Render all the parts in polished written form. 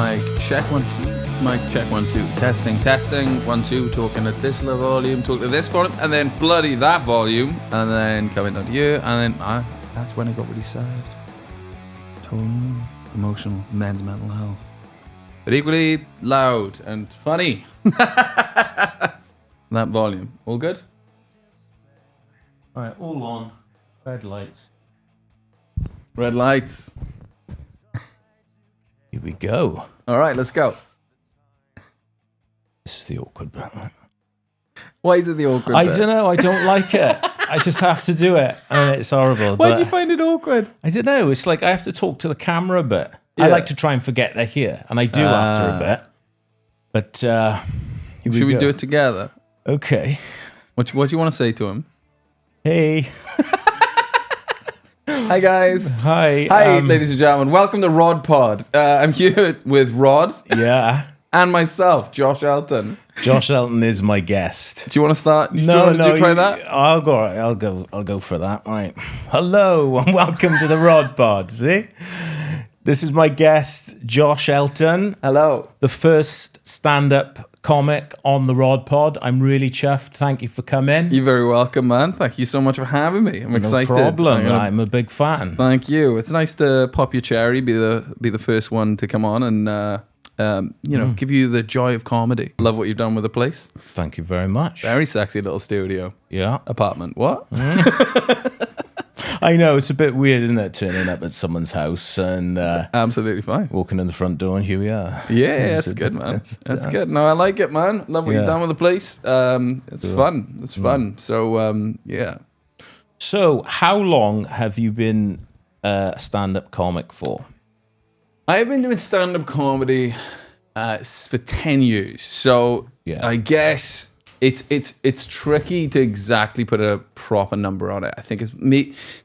Mic check 1 2. Mic check 1 2. Testing 1 2. Talking at this level volume, talking at this volume, and then bloody that volume, and then coming down to you, and then that's when it got really sad. Tone, emotional, men's mental health, but equally loud and funny. That volume, all good. All right, all on. Red lights. Red lights. Here we go. All right, let's go. This is the awkward bit. Why is it the awkward I bit? don't know. I don't like it. I just have to do it, and it's horrible. Why do you find it awkward? I don't know. It's like I have to talk to the camera a bit. Yeah. I like to try and forget they're here, and I do after a bit. But Should we do it together? Okay. What do you want to say to him? Hey. Hi guys. Hi. Hi, ladies and gentlemen. Welcome to Rod Pod. I'm here with Rod Yeah. and myself, Josh Elton. Josh Elton is my guest. Do you want to start? No, try that? I'll go. I'll go for that. Right. Hello and welcome to the Rod Pod. See, this is my guest, Josh Elton. Hello. The first stand-up comic on the Rod Pod. I'm really chuffed. Thank you for coming. You're very welcome, man. Thank you so much for having me. I'm excited. No problem. I'm a big fan. Thank you. It's nice to pop your cherry, be the first one to come on, and give you the joy of comedy. Love what you've done with the place. Thank you very much. Very sexy little studio. Yeah. Apartment. What? I know, it's a bit weird, isn't it, turning up at someone's house and Absolutely fine. walking in the front door and here we are. Yeah, that's good, man. That's good. No, I like it, man. Love what you've done with the place. It's fun. It's fun. So, yeah. So, how long have you been a stand-up comic for? I've been doing stand-up comedy for 10 years. So, Yeah. I guess it's tricky to exactly put a proper number on it. I think it's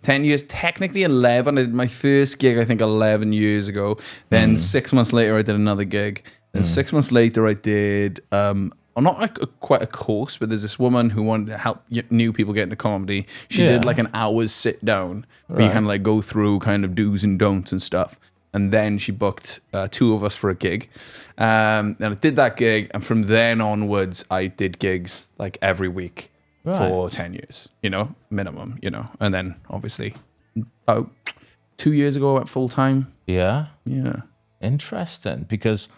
10 years, technically 11. I did my first gig, I think, 11 years ago. Then 6 months later, I did another gig. Then 6 months later, I did, not like quite a course, but there's this woman who wanted to help new people get into comedy. She did like an hour's sit down where you kind of like go through kind of do's and don'ts and stuff. And then she booked two of us for a gig. And I did that gig. And from then onwards, I did gigs like every week for 10 years, minimum, And then obviously about 2 years ago, I went full time. Yeah. Yeah. Interesting. Because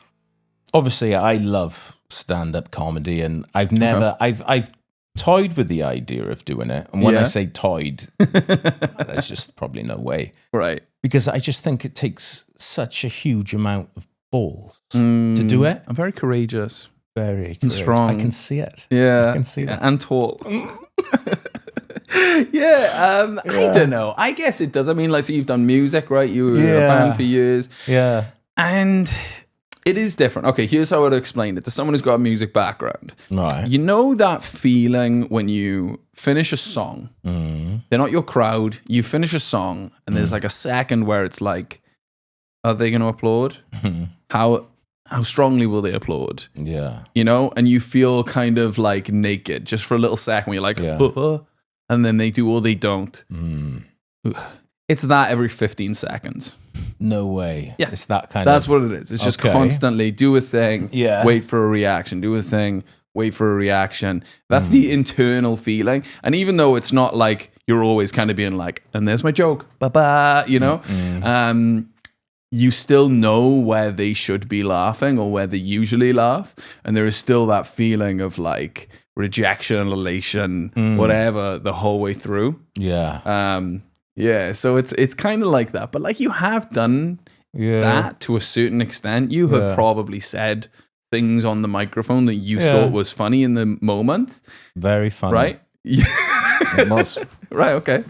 obviously I love stand-up comedy and I've toyed with the idea of doing it. And when I say toyed, there's just probably no way. Right. Because I just think it takes such a huge amount of balls to do it. I'm very courageous. Very and strong. I can see it. Yeah. I can see that. And tall. I don't know. I guess it does. I mean, like, so you've done music, right? You were in a band for years. Yeah. And it is different. Okay, here's how I would explain it to someone who's got a music background. Right. You know that feeling when you finish a song, they're not your crowd, you finish a song, and there's like a second where it's like, are they going to applaud? How strongly will they applaud? Yeah. And you feel kind of like naked just for a little second where you're like, and then they do or they don't. It's that every 15 seconds. No way. Yeah. It's that kind That's of... what it is. It's just constantly do a thing, wait for a reaction, do a thing, wait for a reaction. That's the internal feeling. And even though it's not like you're always kind of being like, and there's my joke, ba-ba, you still know where they should be laughing or where they usually laugh. And there is still that feeling of like rejection, elation, whatever, the whole way through. Yeah. Yeah, so it's kind of like that. But like you have done that to a certain extent. You have probably said things on the microphone that you thought was funny in the moment. Very funny. Right? It was. Right, okay.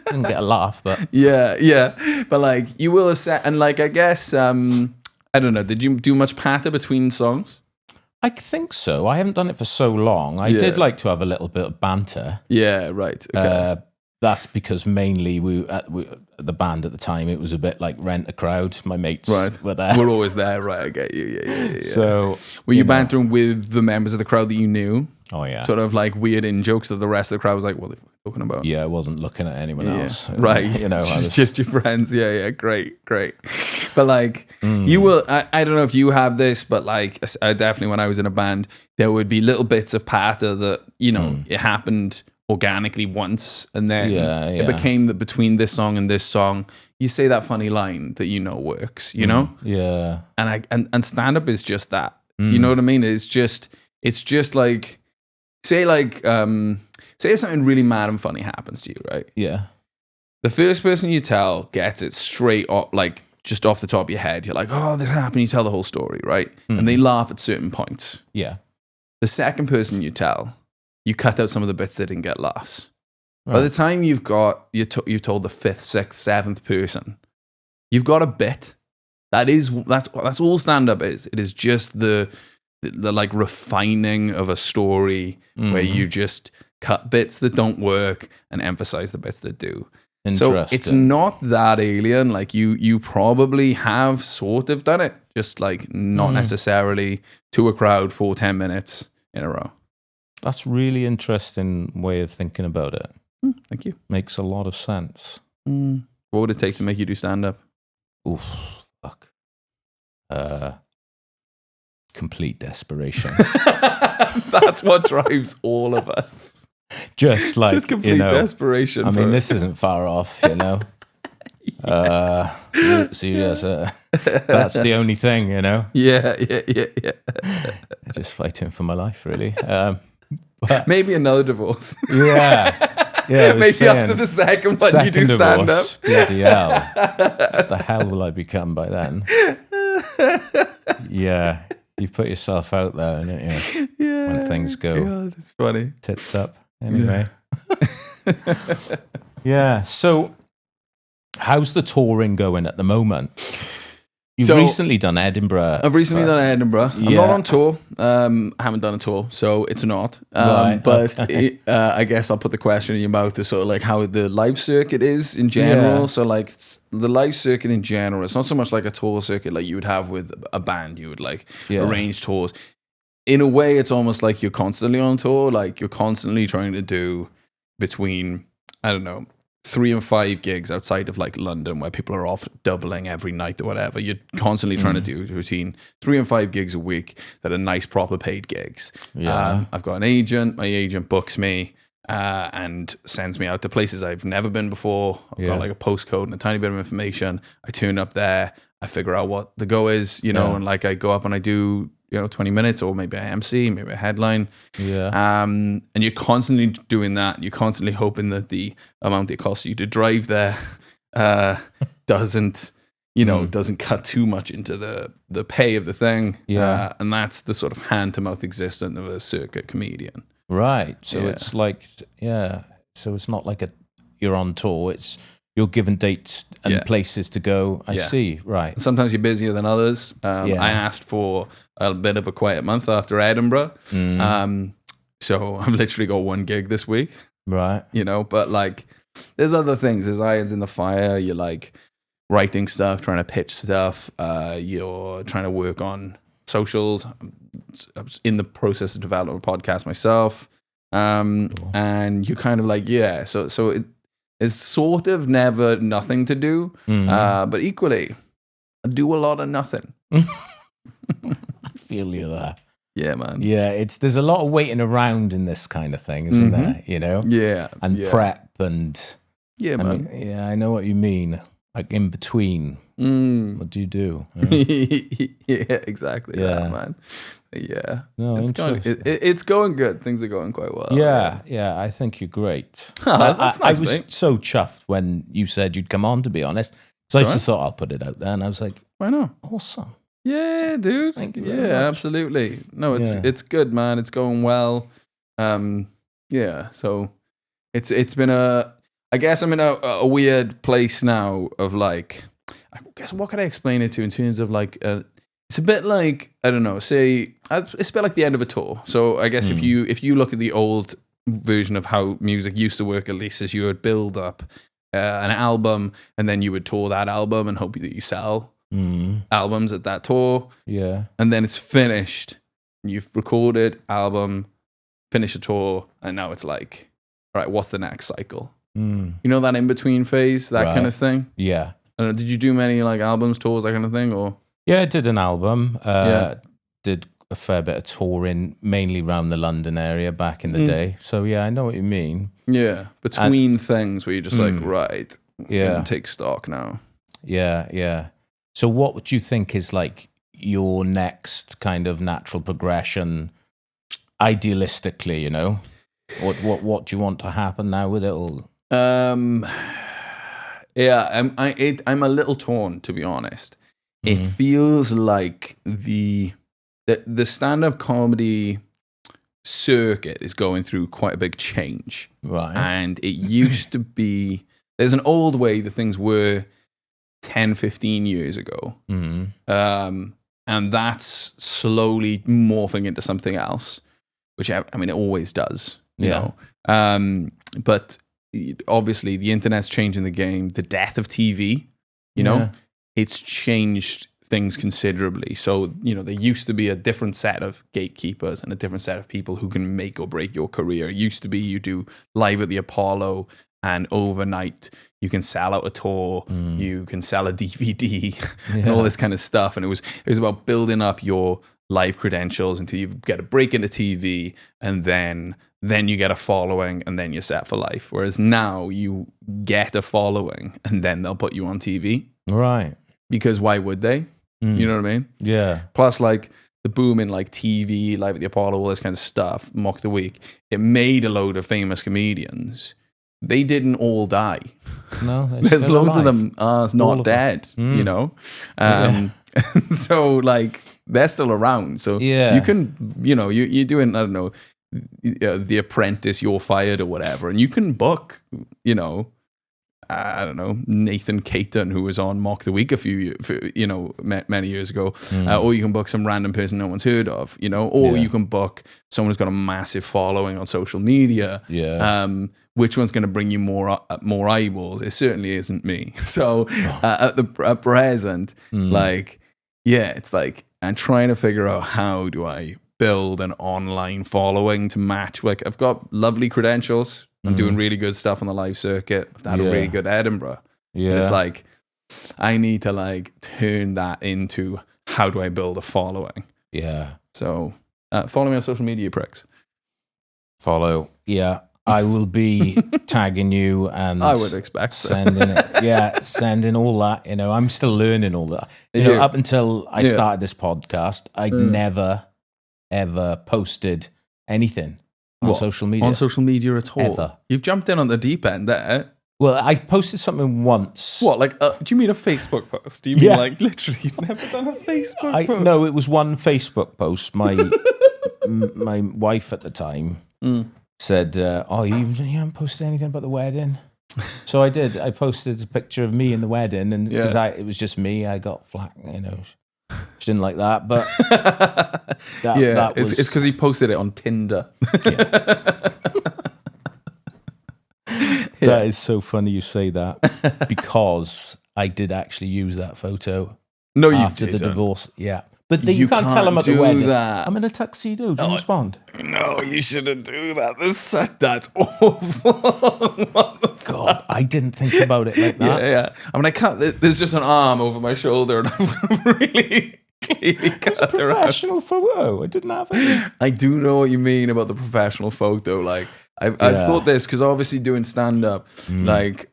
Didn't get a laugh, but... Yeah. But like you will have said, and like I guess, I don't know, did you do much patter between songs? I think so. I haven't done it for so long. I did like to have a little bit of banter. Yeah, right. Okay. That's because mainly the band at the time, it was a bit like rent a crowd. My mates were there. We're always there, right? I get you. Yeah. So were you bantering with the members of the crowd that you knew? Oh yeah. Sort of like weird in jokes that the rest of the crowd was like, well, talking about. Yeah, I wasn't looking at anyone else. Right. You know, I was just your friends. Yeah. Great. But like, you will, I don't know if you have this, but like, I definitely when I was in a band, there would be little bits of patter that, you know, it happened organically once, and then it became that between this song and this song, you say that funny line that you know works, you know? Yeah. And stand up is just that. You know what I mean? It's just like, say if something really mad and funny happens to you, right? Yeah. The first person you tell gets it straight up, like just off the top of your head. You're like, oh, this happened. You tell the whole story, right? And they laugh at certain points. Yeah. The second person you tell, you cut out some of the bits that didn't get laughs. Right. By the time you've told the fifth, sixth, seventh person, you've got a bit. That's all stand up is. It is just the like refining of a story where you just cut bits that don't work and emphasize the bits that do. So it's not that alien. Like you probably have sort of done it, just like not necessarily to a crowd for 10 minutes in a row. That's really interesting way of thinking about it. Thank you. Makes a lot of sense. What would it take to make you do stand up? Oof, fuck. Complete desperation. That's what drives all of us. Just like, just complete desperation. I mean, this isn't far off, you know. Serious. That's the only thing, you know. Yeah. Just fighting for my life, really. But maybe another divorce. Yeah. Maybe saying, after the second one, you do stand up. Bloody hell. What the hell will I become by then? Yeah. You put yourself out there, don't you? Yeah. When things go. God, it's funny. Tits up. Anyway. Yeah. So, how's the touring going at the moment? You've recently done Edinburgh. I've recently done Edinburgh. I'm not on tour. I haven't done a tour, so it's not. But I guess I'll put the question in your mouth as sort of like how the live circuit is in general. Yeah. So like the live circuit in general, it's not so much like a tour circuit like you would have with a band. You would like arrange tours. In a way, it's almost like you're constantly on tour. Like you're constantly trying to do between, I don't know, 3 and 5 gigs outside of like London where people are off doubling every night or whatever. You're constantly trying to do routine 3 and 5 gigs a week that are nice, proper paid gigs. Yeah. I've got an agent. My agent books me and sends me out to places I've never been before. I've got like a postcode and a tiny bit of information. I turn up there. I figure out what the go is, you know, and like I go up and I do, 20 minutes, or maybe I MC, maybe a headline. Yeah. And you're constantly doing that. You're constantly hoping that the amount it costs you to drive there doesn't cut too much into the pay of the thing. Yeah. And that's the sort of hand-to-mouth existence of a circuit comedian. Right. So it's like, so it's not like you're on tour. It's you're given dates and places to go. I see. Right. Sometimes you're busier than others. I asked for a bit of a quiet month after Edinburgh. So I've literally got 1 gig this week. Right. But like there's other things. There's irons in the fire. You're like writing stuff, trying to pitch stuff. You're trying to work on socials. I'm in the process of developing a podcast myself. Cool. And you're kind of like, so it's sort of never nothing to do. But equally, I do a lot of nothing. I feel you there. Yeah, man. Yeah, there's a lot of waiting around in this kind of thing, isn't there? Yeah. And prep and man. I know what you mean. Like in between. What do you do? Yeah, exactly. Yeah, that, man. Yeah. No, it's going good. Things are going quite well. Yeah. I think you're great. That's nice, I was so chuffed when you said you'd come on, to be honest. So I just thought I'll put it out there, and I was like, why not? Awesome. Yeah, dude. Thank you very much. Absolutely. No, it's good, man. It's going well. So it's been I guess I'm in a weird place now of like, I guess what can I explain it to in terms of like it's a bit like, I don't know, say it's a bit like the end of a tour. So I guess if you look at the old version of how music used to work, at least, is you would build up an album and then you would tour that album and hope that you sell albums at that tour. Yeah. And then it's finished. You've recorded album, finish a tour, and now it's like right, what's the next cycle? Mm. You know, that in between phase, that kind of thing. Yeah. Did you do many like albums, tours, that kind of thing, or? Yeah, I did an album. Did a fair bit of touring, mainly around the London area back in the day. So yeah, I know what you mean. Yeah, between things where you're just like, right, yeah, take stock now. Yeah. So what would you think is like your next kind of natural progression, idealistically? You know, what do you want to happen now with it all? Yeah, I'm a little torn, to be honest. It feels like the stand-up comedy circuit is going through quite a big change. Right. And it used to be, there's an old way that things were 10, 15 years ago. And that's slowly morphing into something else, which I mean, it always does, you know. But obviously the internet's changing the game. The death of TV, you know, it's changed things considerably. So, you know, there used to be a different set of gatekeepers and a different set of people who can make or break your career. It used to be you do live at the Apollo and overnight you can sell out a tour, you can sell a DVD and all this kind of stuff. And it was about building up your live credentials until you get a break into TV, and then you get a following, and then you're set for life. Whereas now you get a following and then they'll put you on TV. Right. Because why would they? You know what I mean? Yeah. Plus, like, the boom in like TV, Live at the Apollo, all this kind of stuff, Mock the Week, it made a load of famous comedians. They didn't all die. No, there's loads of them not dead, you know? So, like, they're still around. So you can, you know, you're doing, I don't know, The Apprentice, You're Fired or whatever, and you can book, you know, I don't know, Nathan Caton, who was on Mock the Week many years ago, or you can book some random person no one's heard of, you know, or you can book someone who's got a massive following on social media. Which one's going to bring you more eyeballs? It certainly isn't me. So at present, it's like I'm trying to figure out how do I build an online following to match. Like, I've got lovely credentials. I'm doing really good stuff on the live circuit. I've had a really good Edinburgh. Yeah. But it's like, I need to like turn that into how do I build a following? Yeah. So follow me on social media, pricks. Follow. Yeah. I will be tagging you and I would expect sending it. Sending all that. You know, I'm still learning all that. You know, up until I started this podcast, I'd never, ever posted anything. On social media. On social media at all? Ever. You've jumped in on the deep end there. Well, I posted something once. What, like, do you mean a Facebook post? Do you mean like, literally, you've never done a Facebook post? No, it was one Facebook post. My my wife at the time said, you haven't posted anything about the wedding? So I did. I posted a picture of me in the wedding, and because it was just me, I got flack, you know. She didn't like that, but that was... It's because he posted it on Tinder. That is so funny you say that, because I did actually use that photo. No, after the divorce. Yeah, but you can't tell him at the wedding. That. I'm in a tuxedo. Do you respond? No, you shouldn't do that. That's awful. God, I didn't think about it like that. Yeah. I mean, I can't. There's just an arm over my shoulder, and I've really clearly cut it. It's a professional photo. I didn't have it. I do know what you mean about the professional photo. Like, I've thought this because obviously doing stand up, like,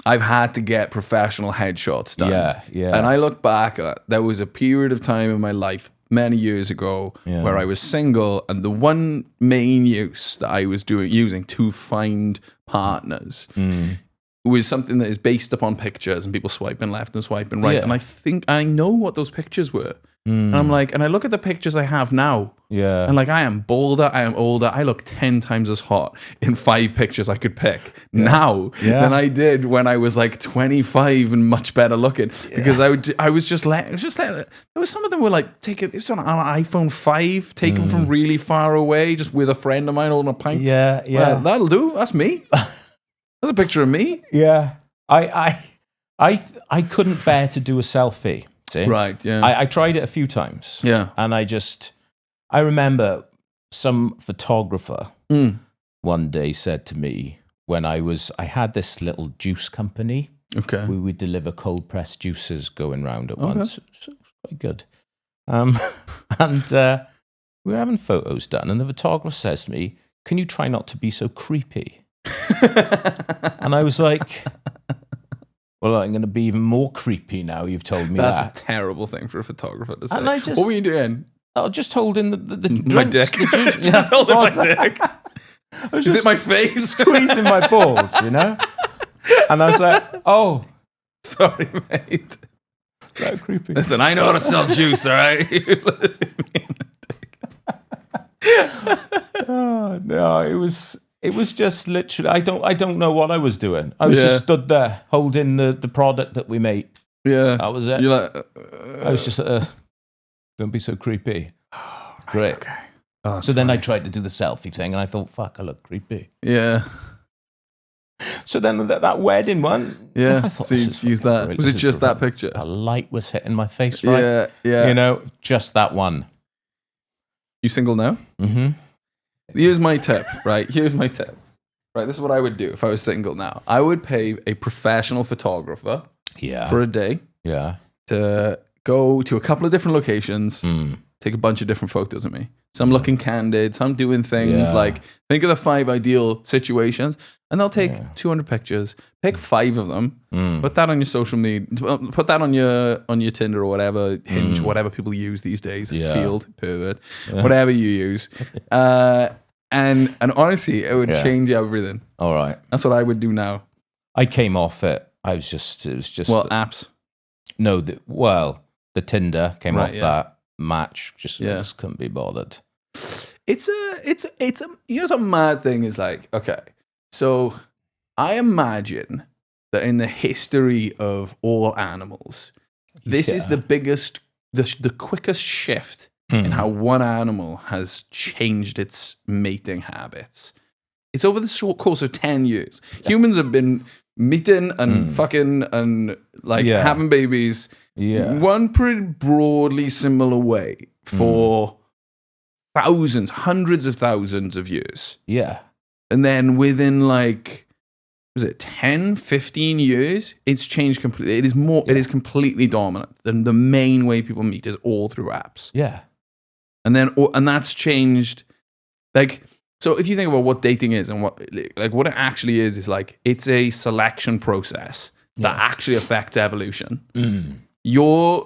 I've had to get professional headshots done. Yeah. And I look back at, there was a period of time in my life many years ago where I was single, and the one main use that I was using to find partners was something that is based upon pictures and people swiping left and swiping right. And I think I know what those pictures were. And I'm like, and I look at the pictures I have now. Yeah. And like, I am bolder, I am older. I look 10 times as hot in 5 pictures I could pick now than I did when I was like 25 and much better looking. Because I was just letting, there was some of them were like taken, it was on an iPhone 5, taken from really far away, just with a friend of mine holding a pint. Yeah. Well, that'll do. That's me. That's a picture of me. Yeah. I couldn't bear to do a selfie. See? Right, yeah. I tried it a few times. Yeah. And I remember some photographer one day said to me when I had this little juice company. Okay. We would deliver cold pressed juices going round at once. So it was quite good. And we were having photos done, and the photographer says to me, "Can you try not to be so creepy?" And I was like, "Well, I'm going to be even more creepy now you've told me that." That's a terrible thing for a photographer to say. And What were you doing? I was just holding the drinks, My dick. the juice. Just holding my dick. Is it my face? Squeezing my balls, you know? And I was like, "Oh, sorry, mate." So creepy. Listen, I know how to sell juice, all right? Oh, no, it was just literally. I don't know what I was doing. I was just stood there holding the product that we made. Yeah, that was it. You're like, I was just don't be so creepy. Oh, right, Great. Okay. Oh, so then I tried to do the selfie thing, and I thought, fuck, I look creepy. Yeah. So then that wedding one, yeah. I thought, so you used that. Great. Was it just that picture? A light was hitting my face, right? Yeah, yeah. You know, just that one. You single now? Mm-hmm. Here's my tip, right? Here's my tip. Right, this is what I would do if I was single now. I would pay a professional photographer for a day to go to a couple of different locations, take a bunch of different photos of me. Some looking candid, some doing things like, think of the 5 ideal situations, and they'll take 200 pictures, pick 5 of them, put that on your social media, put that on your Tinder or whatever, Hinge, whatever people use these days, Field, Pervert, whatever you use. And honestly, it would change everything. All right. That's what I would do now. I came off it. It was just apps. No, the Tinder came off that. Match just couldn't be bothered. It's a you know, some mad thing is like, okay, so I imagine that in the history of all animals, this is the biggest, the quickest shift in how one animal has changed its mating habits. It's over the short course of 10 years. Humans have been meeting and fucking and like having babies one pretty broadly similar way for thousands, hundreds of thousands of years. Yeah. And then within like, was it 10, 15 years, it's changed completely. It is it is completely dominant. The main way people meet is all through apps. Yeah. And that's changed. Like, so if you think about what dating is and what it actually is like, it's a selection process that actually affects evolution. The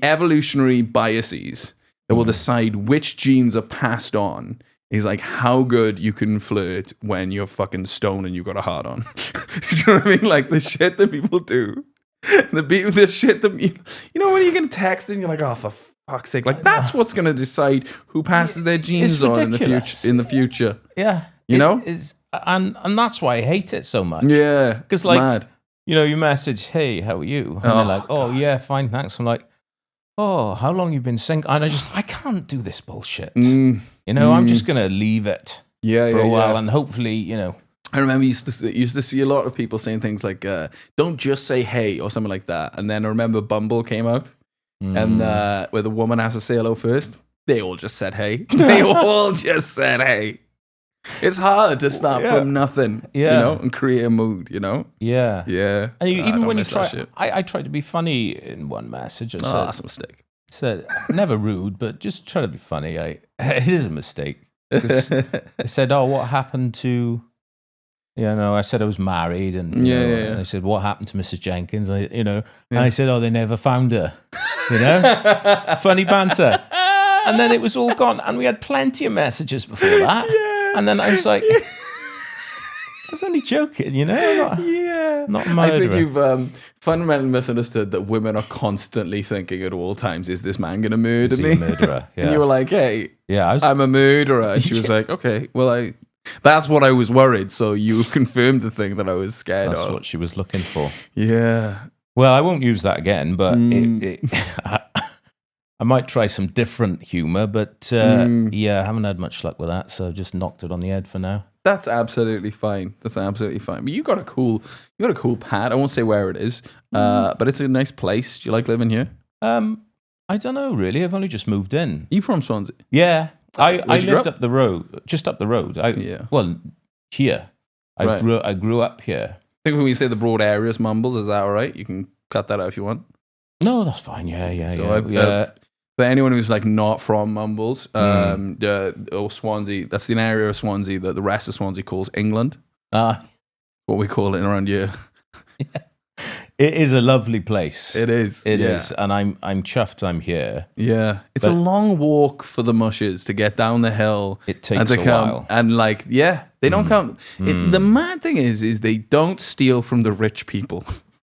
evolutionary biases that will decide which genes are passed on is like how good you can flirt when you're fucking stoned and you've got a hard on. Do you know what I mean? Like the shit that people do. The shit that you know when you get text and you're like, oh, for fuck's sake. Like that's what's gonna decide who passes their genes on in the future. Yeah. You know? And that's why I hate it so much. Yeah. Because like mad. You know, you message, "Hey, how are you?" And they're like, "Oh, yeah, fine, thanks." I'm like, "Oh, how long you been single?" And I can't do this bullshit. You know, I'm just gonna leave it for a while, and hopefully, you know. I remember used to see a lot of people saying things like, "Don't just say hey" or something like that. And then I remember Bumble came out, and where the woman has to say hello first. They all just said hey. They all just said hey. It's hard to start from nothing, you know, and create a mood, you know? Yeah. Yeah. And even when you try, I tried to be funny in one message. I said, that's a mistake. I said, never rude, but just try to be funny. It is a mistake. I said, "Oh, what happened to, you know," I said I was married and, and I said, "What happened to Mrs. Jenkins?" And I said, "Oh, they never found her," you know? Funny banter. And then it was all gone. And we had plenty of messages before that. And then I was like, I was only joking, you know? Not a murderer. I think you've fundamentally misunderstood that women are constantly thinking at all times, is this man going to murder me? Is he a murderer? Yeah. And you were like, hey, I'm a murderer. And she was like, okay, well, that's what I was worried. So you confirmed the thing that I was scared of. That's what she was looking for. Yeah. Well, I won't use that again, but I might try some different humor, but I haven't had much luck with that, so I've just knocked it on the head for now. That's absolutely fine. But you got a cool pad. I won't say where it is, but it's a nice place. Do you like living here? I don't know, really. I've only just moved in. Are you from Swansea? Yeah, I Where'd you grow lived up the road, just up the road. Well, here. I grew up here. I think when we say the broad areas Mumbles, is that all right? You can cut that out if you want. No, that's fine. Yeah. For anyone who's like not from Mumbles, or Swansea, that's the area of Swansea that the rest of Swansea calls England. What we call it around here. Yeah. It is a lovely place. It is. It is, and I'm chuffed I'm here. Yeah, it's a long walk for the mushes to get down the hill. It takes and to a come, while, and like, they don't come. The mad thing is they don't steal from the rich people.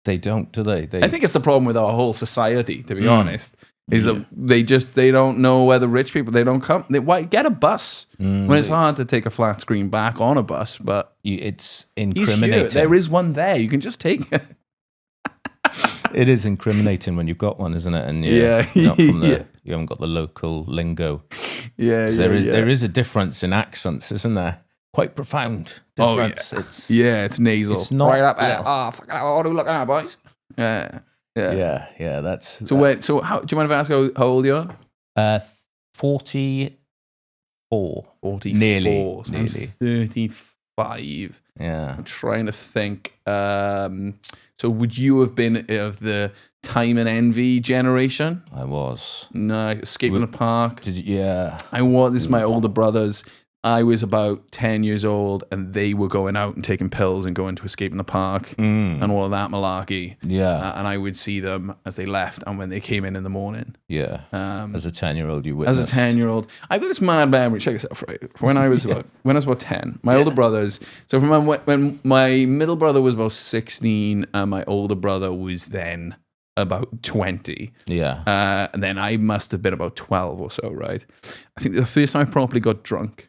They don't, do they? I think it's the problem with our whole society, to be honest. Is that they don't know where the rich people, they don't come. Why get a bus when it's hard to take a flat screen back on a bus? But it's incriminating. There is one there. You can just take it. It is incriminating when you've got one, isn't it? And you haven't got the local lingo. There is a difference in accents, isn't there? Quite profound difference. It's nasal. It's not right up there. Fucking hell, what are we looking at, boys? Yeah. That's So how do you mind if I ask how old you are? 44. 44. Nearly. 35. Yeah. I'm trying to think. So would you have been of the Time and Envy generation? I was. No, Escape in the Park. Did you? Yeah. I was. This is my older brothers. I was about 10 years old, and they were going out and taking pills and going to Escape in the Park and all of that malarkey. Yeah. And I would see them as they left and when they came in the morning. Yeah. As a 10-year-old, you witnessed. As a 10-year-old. I've got this mad memory. Check this out, right? When I was about 10, my older brothers, so from when my middle brother was about 16 and my older brother was then about 20. Yeah. And then I must have been about 12 or so, right? I think the first time I properly got drunk,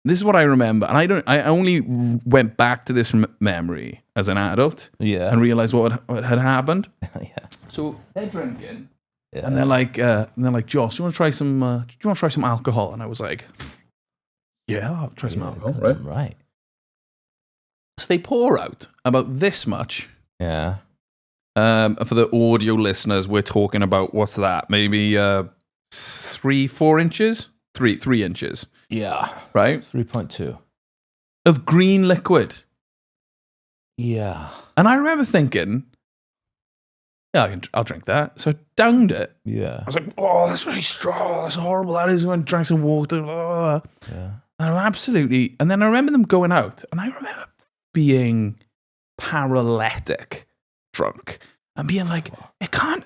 this is what I remember, and I only went back to this memory as an adult, and realized what had happened. So they're drinking, and they're like, Josh, do you want to try some? Do you want to try some alcohol? And I was like, yeah, I'll try some alcohol, right. So they pour out about this much. Yeah. For the audio listeners, we're talking about what's that? Maybe 3-4 inches, 3 inches. Yeah. Right? 3.2. Of green liquid. Yeah. And I remember thinking, I'll drink that. So I downed it. Yeah. I was like, oh, that's really strong. That's horrible. That is. When I drank some water. Blah. Yeah. And I'm absolutely. And then I remember them going out. And I remember being paralytic drunk. And being like, I can't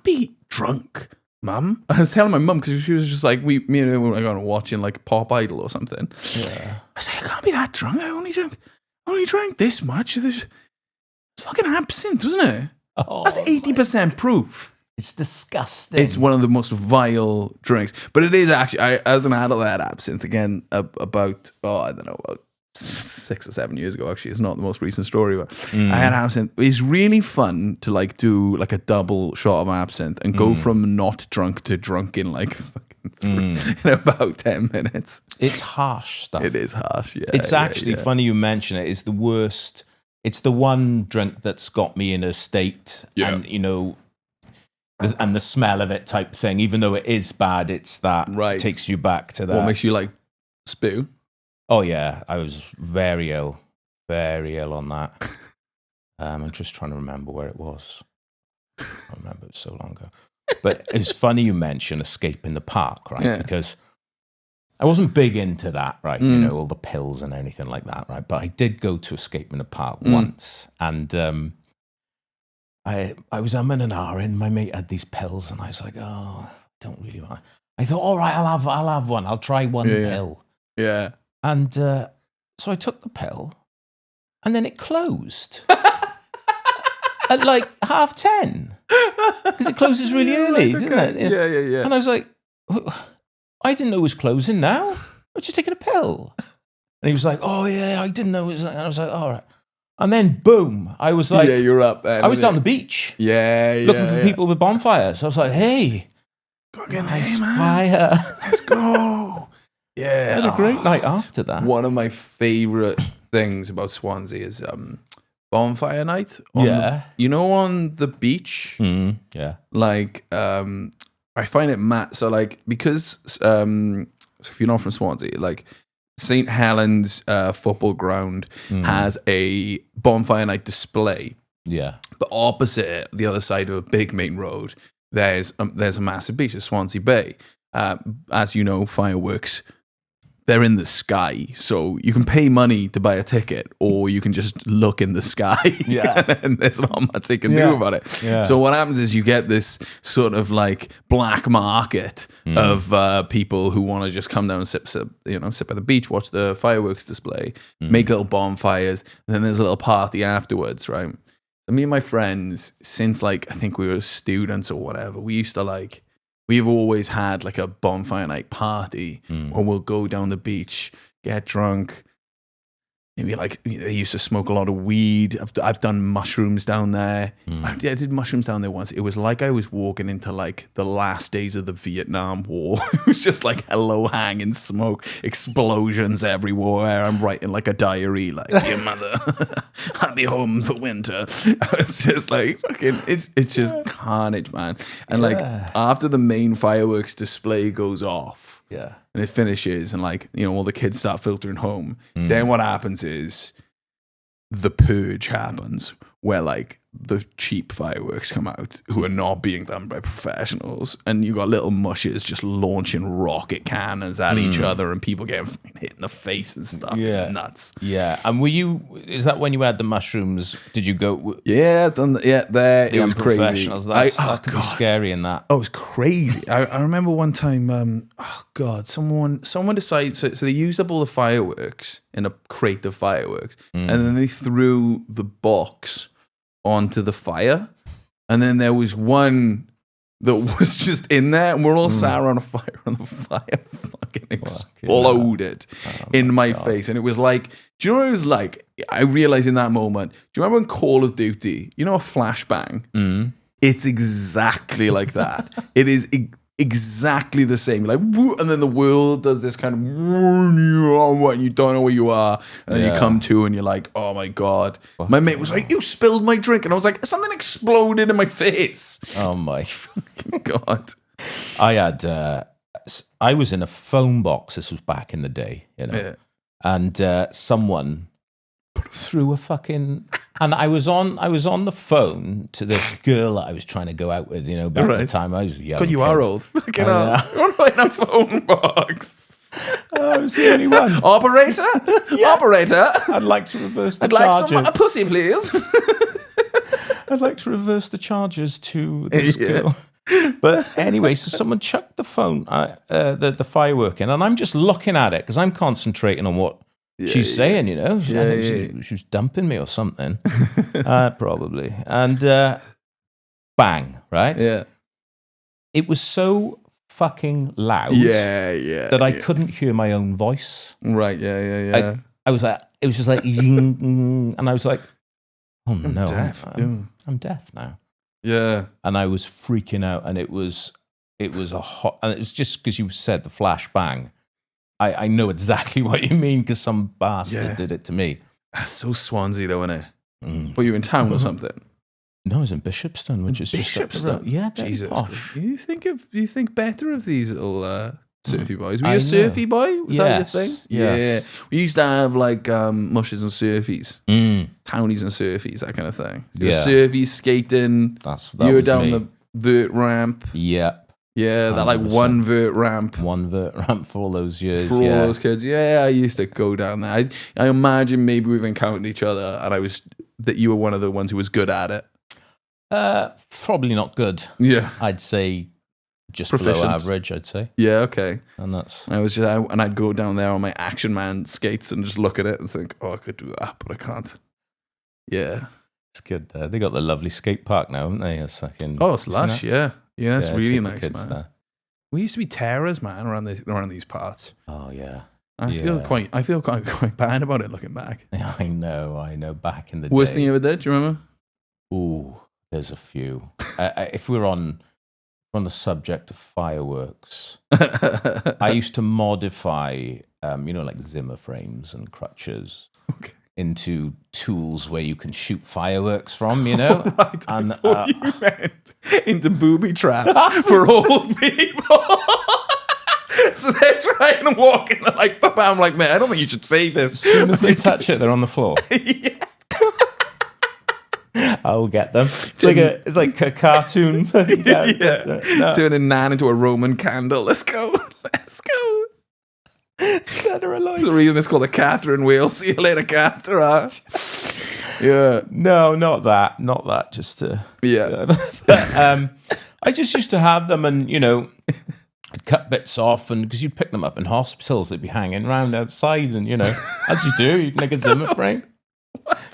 be drunk. Mum, I was telling my mum because she was just like, me and her were going watching like Pop Idol or something. Yeah, I was like, I can't be that drunk. I only drank this much. It's fucking absinthe, wasn't it? Oh, that's 80% proof. It's disgusting. It's one of the most vile drinks, but it is actually. As an adult, I had absinthe again about 6 or 7 years ago. Actually, it's not the most recent story, but I had absinthe. It's really fun to like do like a double shot of absinthe and go from not drunk to drunk in like in about 10 minutes. It's harsh stuff. It is harsh. Yeah, it's actually funny you mention it. It's the worst. It's the one drink that's got me in a state, and and the smell of it type thing. Even though it is bad, it's that takes you back to that. What makes you like spew? Oh yeah, I was very ill on that. I'm just trying to remember where it was. I remember it so long ago. But it's funny you mention Escape in the Park, right? Yeah. Because I wasn't big into that, right? You know, all the pills and anything like that, right? But I did go to Escape in the Park once, and I was umming and ahhing. My mate had these pills, and I was like, oh, I don't really want. I thought, all right, I'll have one. I'll try one pill. Yeah. And so I took the pill, and then it closed at like 10:30 because it closes really early, doesn't it? Yeah. And I was like, I didn't know it was closing now. I was just taking a pill. And he was like, oh yeah, I didn't know it was. And I was like, all right. And then boom, I was like, you're up. Then, I was down the beach, looking for people with bonfires. So I was like, hey, nice fire, let's go. Yeah, I had a great night after that. One of my favourite things about Swansea is bonfire night. You know, on the beach. Yeah. Like, I find it mad. So, like, because So if you're not from Swansea, like St. Helens football ground has a bonfire night display. Yeah. But opposite, the other side of a big main road, there's a massive beach, Swansea Bay. As you know, fireworks, they're in the sky. So you can pay money to buy a ticket, or you can just look in the sky. Yeah. And there's not much they can do about it. Yeah. So what happens is you get this sort of like black market of people who want to just come down and sit by the beach, watch the fireworks display, make little bonfires, and then there's a little party afterwards, right? So me and my friends, since like I think we were students or whatever, we've always had like a bonfire night party where we'll go down the beach, get drunk. Maybe like they used to smoke a lot of weed. I've done mushrooms down there. I did mushrooms down there once. It was like I was walking into like the last days of the Vietnam War. It was just like low hanging smoke, explosions everywhere. I'm writing like a diary, like your mother, I'll be home for winter. I was just like fucking. It's just carnage, man. And like after the main fireworks display goes off. Yeah. And it finishes and like, all the kids start filtering home. Then what happens is the purge happens where like the cheap fireworks come out who are not being done by professionals. And you got little mushes just launching rocket cannons at each other and people getting hit in the face and stuff. Yeah. It's nuts. Yeah. And is that when you had the mushrooms? Did you go? Yeah, there. The It was crazy. unprofessionals. That could be scary in that. Oh, it was crazy. I remember one time, someone decided, so they used up all the fireworks in a crate of fireworks, and then they threw the box onto the fire, and then there was one that was just in there, and we're all sat around a fire, and the fire fucking exploded in my face, and it was like, do you know what it was like? I realized in that moment, do you remember in Call of Duty, a flashbang? It's exactly like that. It is exactly the same. Like, woo, and then the world does this kind of, and you don't know where you are, and then you come to, and you're like, oh my god. My mate was like, you spilled my drink, and I was like, something exploded in my face. Oh my god. I was in a phone box. This was back in the day, and someone threw a fucking. And I was on the phone to this girl that I was trying to go out with, back at the time I was young. God, you are old. Fucking hell. You're in a phone box. I was the only one. Operator? Operator? I'd like to reverse the I'd charges. like some pussy, please. I'd like to reverse the charges to this girl. But anyway, so someone chucked the phone, the firework in, and I'm just looking at it because I'm concentrating on what she's saying, I think she was dumping me or something, probably. And bang, right? Yeah. It was so fucking loud that I couldn't hear my own voice. Right, yeah. I was like, it was just like, and I was like, oh no, I'm deaf now. Yeah. And I was freaking out, and it was a hot, and it's just because you said the flash bang. I know exactly what you mean because some bastard did it to me. That's so Swansea though, isn't it? Were you in town or something? No, I was in Bishopston, which is just up the road. Yeah, Jesus. posh. You think better of these little surfy boys? Were you a surfy boy? Was that your thing? Yes. Yeah. We used to have like mushes and surfies, townies and surfies, that kind of thing. So surfies, skating. You were down the vert ramp. Yeah. Yeah, that like 1 vert ramp. 1 vert ramp for all those years. For all those kids. Yeah, I used to go down there. I imagine maybe we've encountered each other and that you were one of the ones who was good at it. Probably not good. Yeah. I'd say just Proficient. below average, I'd say. Yeah, okay. And that's... I'd go down there on my Action Man skates and just look at it and think, oh, I could do that, but I can't. Yeah. It's good there. They got the lovely skate park now, haven't they? It's lush, yeah. Yeah, it's really nice, man. There. We used to be terrors, man, around these parts. Oh yeah. I feel quite bad about it looking back. Yeah, I know. Back in the day. Worst thing you ever did? Do you remember? Ooh, there's a few. If we're on the subject of fireworks, I used to modify, like Zimmer frames and crutches. Okay. Into tools where you can shoot fireworks from, Right, and you meant into booby traps for old people. So they're trying to walk in, and like, Papa, I'm like, man, I don't think you should say this. As soon as they touch it, they're on the floor. I'll get them. It's like a cartoon. Turning Nan into a Roman candle. Let's go. Set her alight. That's the reason it's called a Catherine wheel. See you later, Catherine. Yeah. No, not that. Not that. Just to. Yeah. But, I just used to have them, and I'd cut bits off, and because you'd pick them up in hospitals, they'd be hanging around outside, and as you do, you'd make a Zimmer frame.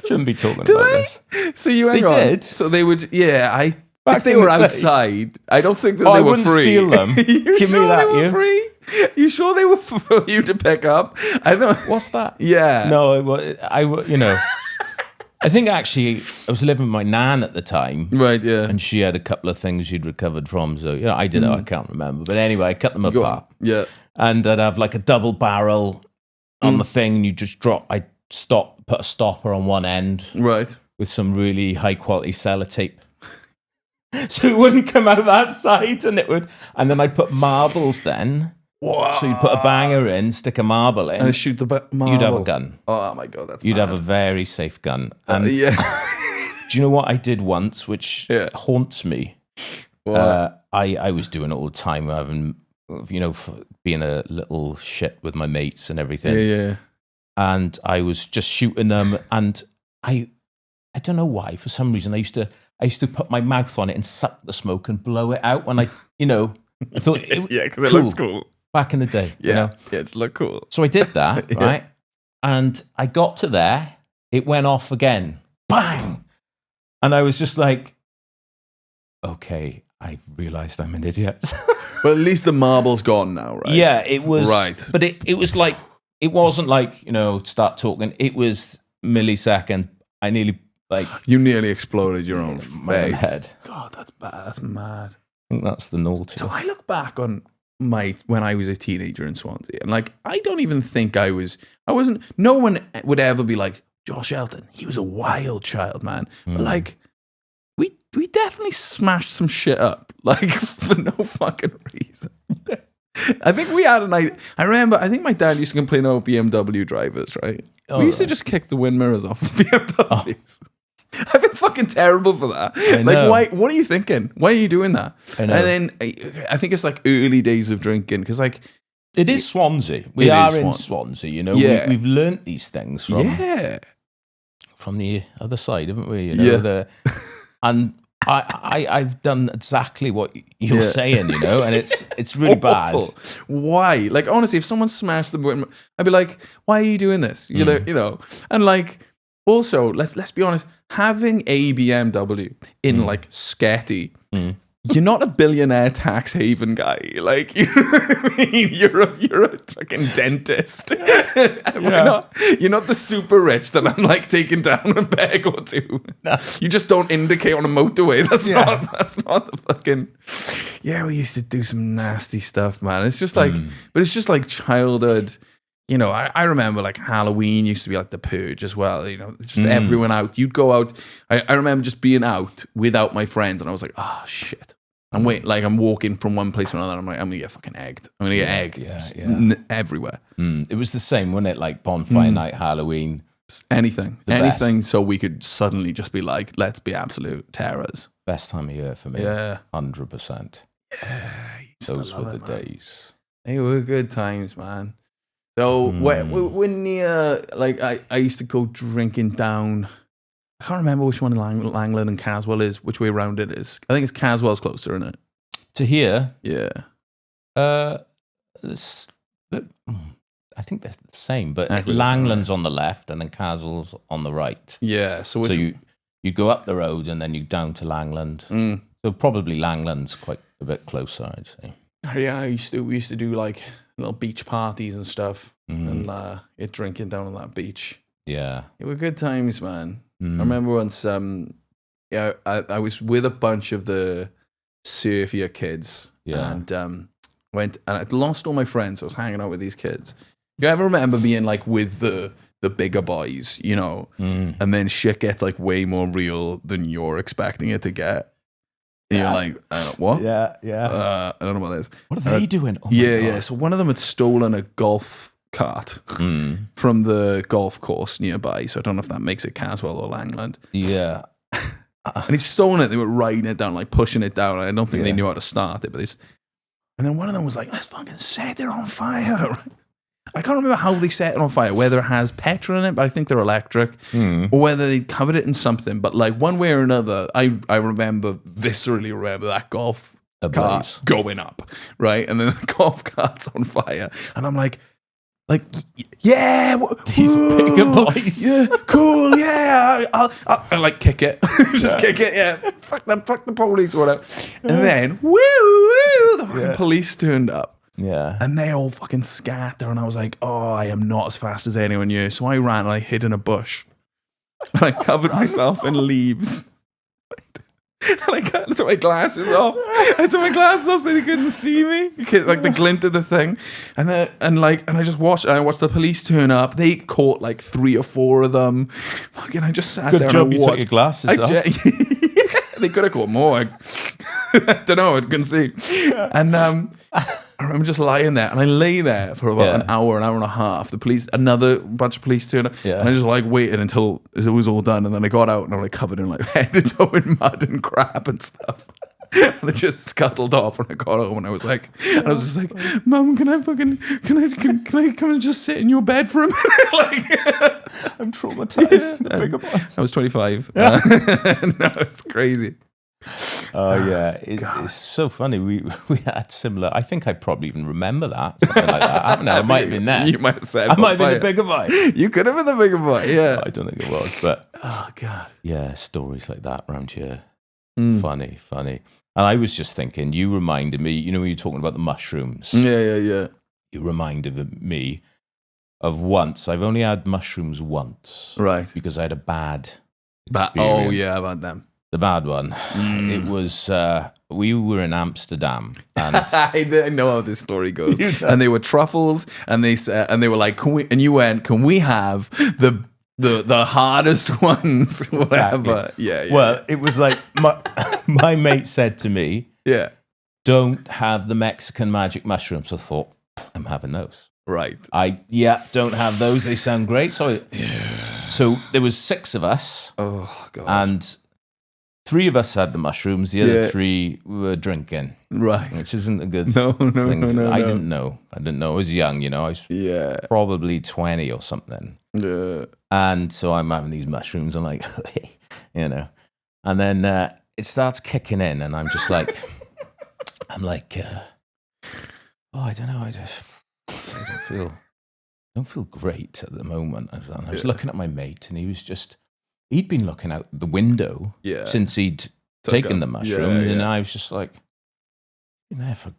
Shouldn't be talking about this. So you hang on. Did. So they would, if they were outside, I don't think that they were wouldn't free. Steal them. Give me that. They were free? You sure they were for you to pick up? I don't. What's that? Yeah. No, I think actually I was living with my nan at the time. Right. Yeah. And she had a couple of things she'd recovered from. So I don't know. I can't remember. But anyway, I cut them apart. Yeah. And I'd have like a double barrel on the thing, and you just drop. I'd put a stopper on one end. Right. With some really high quality sellotape. So it wouldn't come out that side, and then I'd put marbles then. Wow. So you'd put a banger in, stick a marble in, and shoot the marble. You'd have a gun. Oh my god, that's You'd mad. have a very safe gun. And do you know what I did once, which haunts me? I was doing it all the time, having being a little shit with my mates and everything. Yeah. And I was just shooting them, and I don't know why. For some reason, I used to put my mouth on it and suck the smoke and blow it out when I thought because it looks cool. Back in the day. Yeah, it looked cool. So I did that, right? And I got to there, it went off again. Bang! And I was just like, okay, I've realised I'm an idiot. Well, at least the marble's gone now, right? Yeah, it was. Right. But it was like, it wasn't like, start talking. It was millisecond. I nearly, you nearly exploded your own my own head. God, that's bad. That's mad. I think that's the naughty. So I look back on when I was a teenager in Swansea, and I don't even think I wasn't, no one would ever be like, Josh Elton, he was a wild child, man. But we definitely smashed some shit up, for no fucking reason. I think we had I remember, I think my dad used to complain about BMW drivers, right? We used to just kick the wind mirrors off of BMWs. I feel fucking terrible for that. Why? What are you thinking? Why are you doing that? I know. And then I think it's early days of drinking, because it is Swansea. We are in Swansea. We've learnt these things from the other side, haven't we? And I've done exactly what you're saying, and it's really bad. Why? Honestly, if someone smashed the, I'd be like, why are you doing this? And also, let's be honest, having a BMW in Sketty, you're not a billionaire tax haven guy. You know what I mean? You're a fucking dentist. You're not the super rich that I'm taking down a peg or two. No. You just don't indicate on a motorway. That's not the fucking. Yeah, we used to do some nasty stuff, man. It's just but it's just childhood. I remember Halloween used to be the purge as well. Just everyone out. You'd go out. I remember just being out without my friends, and I was like, oh shit. I'm I'm walking from one place to another. I'm gonna get fucking egged. I'm gonna get egged everywhere. It was the same, wasn't it? Bonfire night, Halloween, anything, so we could suddenly just be let's be absolute terrors. Best time of year for me. Yeah, 100%. Yeah, those were the days. They were good times, man. So when I used to go drinking down. I can't remember which one Langland and Caswell is, which way around it is. I think it's Caswell's closer, isn't it? To here? Yeah. I think they're the same, but Langland's on the left and then Caswell's on the right. Yeah. So you go up the road and then you down to Langland. So probably Langland's quite a bit closer, I'd say. Yeah, we used to do little beach parties and stuff, and get drinking down on that beach. Yeah. It were good times, man. I remember once, I was with a bunch of the surfier kids, and went and I lost all my friends. So I was hanging out with these kids. You ever remember being with the bigger boys, and then shit gets way more real than you're expecting it to get? And you're like, what? Yeah. I don't know what that is. What are they doing? Oh my Yeah, God. yeah. So one of them had stolen a golf cart from the golf course nearby. So I don't know if that makes it Caswell or Langland. Yeah. And he'd stolen it. They were riding it down, like pushing it down. I don't think they knew how to start it, but and then one of them was like, let's fucking set it on fire. I can't remember how they set it on fire, whether it has petrol in it, but I think they're electric, or whether they covered it in something. But like one way or another, I viscerally remember that golf cart going up, right? And then the golf cart's on fire. And I'm like, yeah, These bigger boys. Yeah, cool, yeah. I'll like kick it. Just kick it, yeah. Fuck the police or whatever. And then, the fucking police turned up. Yeah. And they all fucking scatter. And I was like, oh, I am not as fast as anyone here. So I ran and I hid in a bush. And I covered myself in leaves. And I took my glasses off. I took my glasses off so they couldn't see me. Like the glint of the thing. And I just watched. I watched the police turn up. They caught like 3 or 4 of them. Fucking, I just sat there. Good job and you took your glasses off. They could have caught more. I don't know. I couldn't see. And I remember just lying there, and I lay there for about an hour and a half. Another bunch of police turned up, and I just like waited until it was all done, and then I got out and I'm like covered in like head to toe in mud and crap and stuff. And I just scuttled off when I got home, and I was just like, Mum, can I come and just sit in your bed for a minute? Like, I'm traumatized. Bigger boy. I was 25. No, it's crazy. Oh yeah, it's so funny. We had similar. I think I probably even remember that, something like that. I don't know. It might have been that. You might have said. I might have been the bigger boy. You could have been the bigger boy. Yeah. I don't think it was, but oh god. Yeah, stories like that around here. Funny. And I was just thinking, you reminded me. You know, when you're talking about the mushrooms. Yeah. You reminded me of once. I've only had mushrooms once, right? Because I had a bad experience. Oh yeah, I've had them. The bad one. It was, we were in Amsterdam. And I know how this story goes. And they were truffles, and they were like, can we have the hardest ones? Whatever. Exactly. Yeah. Well, it was like, my mate said to me, don't have the Mexican magic mushrooms. I thought, I'm having those. Right. Don't have those. They sound great. So there was 6 of us. Oh, God. And 3 of us had the mushrooms. The other 3 were drinking. Right. Which isn't a good No. I didn't know. I was young, I was probably 20 or something. Yeah. And so I'm having these mushrooms. I'm like, And then it starts kicking in, and I'm just like, I don't know. I don't feel great at the moment. And I was looking at my mate, and he'd been looking out the window since he'd taken the mushroom, and I was just like, been there for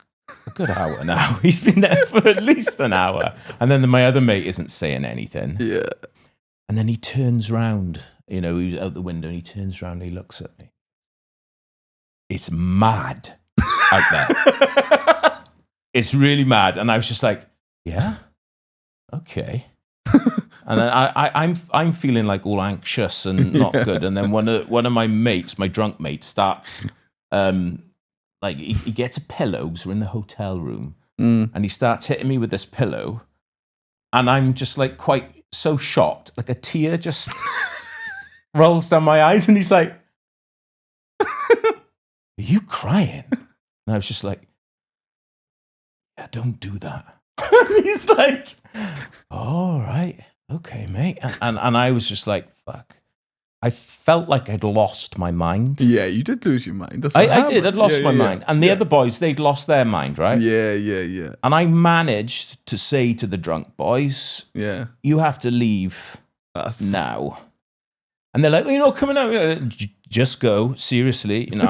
a good hour now. He's been there for at least an hour. And then my other mate isn't saying anything. Yeah. And then he turns round, he was out the window, and he turns round and he looks at me. It's mad out there. It's really mad. And I was just like, yeah, okay. And then I'm feeling like all anxious and not good. And then one of my mates, my drunk mate, starts like he gets a pillow because we're in the hotel room, and he starts hitting me with this pillow, and I'm just like quite so shocked, like a tear just rolls down my eyes, and he's like, "Are you crying?" And I was just like, "Yeah, don't do that." He's like, "All right. Okay, mate." And I was just like, fuck. I felt like I'd lost my mind. Yeah, you did lose your mind. That's I did. I'd lost my mind. And the other boys, they'd lost their mind, right? Yeah. And I managed to say to the drunk boys, you have to leave now. And they're like, coming out. Just go, seriously. And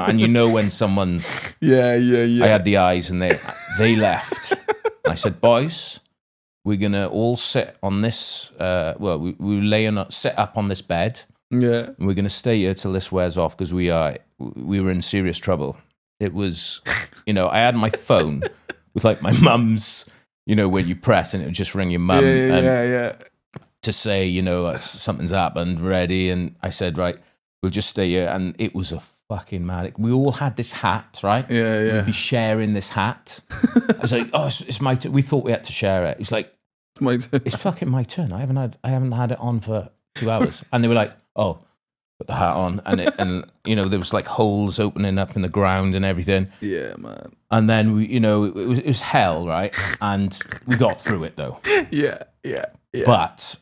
when someone's... Yeah. I had the eyes, and they left. And I said, boys... We're going to all sit on this, we sit up on this bed. Yeah. And we're going to stay here till this wears off, because we were in serious trouble. It was, I had my phone with like my mum's, when you press and it would just ring your mum. Yeah. To say, something's happened, ready. And I said, right, we'll just stay here. And it was a fucking mad. We all had this hat, right? Yeah. We'd be sharing this hat. I was like, oh, it's my turn. We thought we had to share it. It's like, It's my turn. it's fucking my turn. I haven't had it on for 2 hours. And they were like, oh, put the hat on. And there was like holes opening up in the ground and everything. Yeah, man. And then it was hell, right? And we got through it though. Yeah. But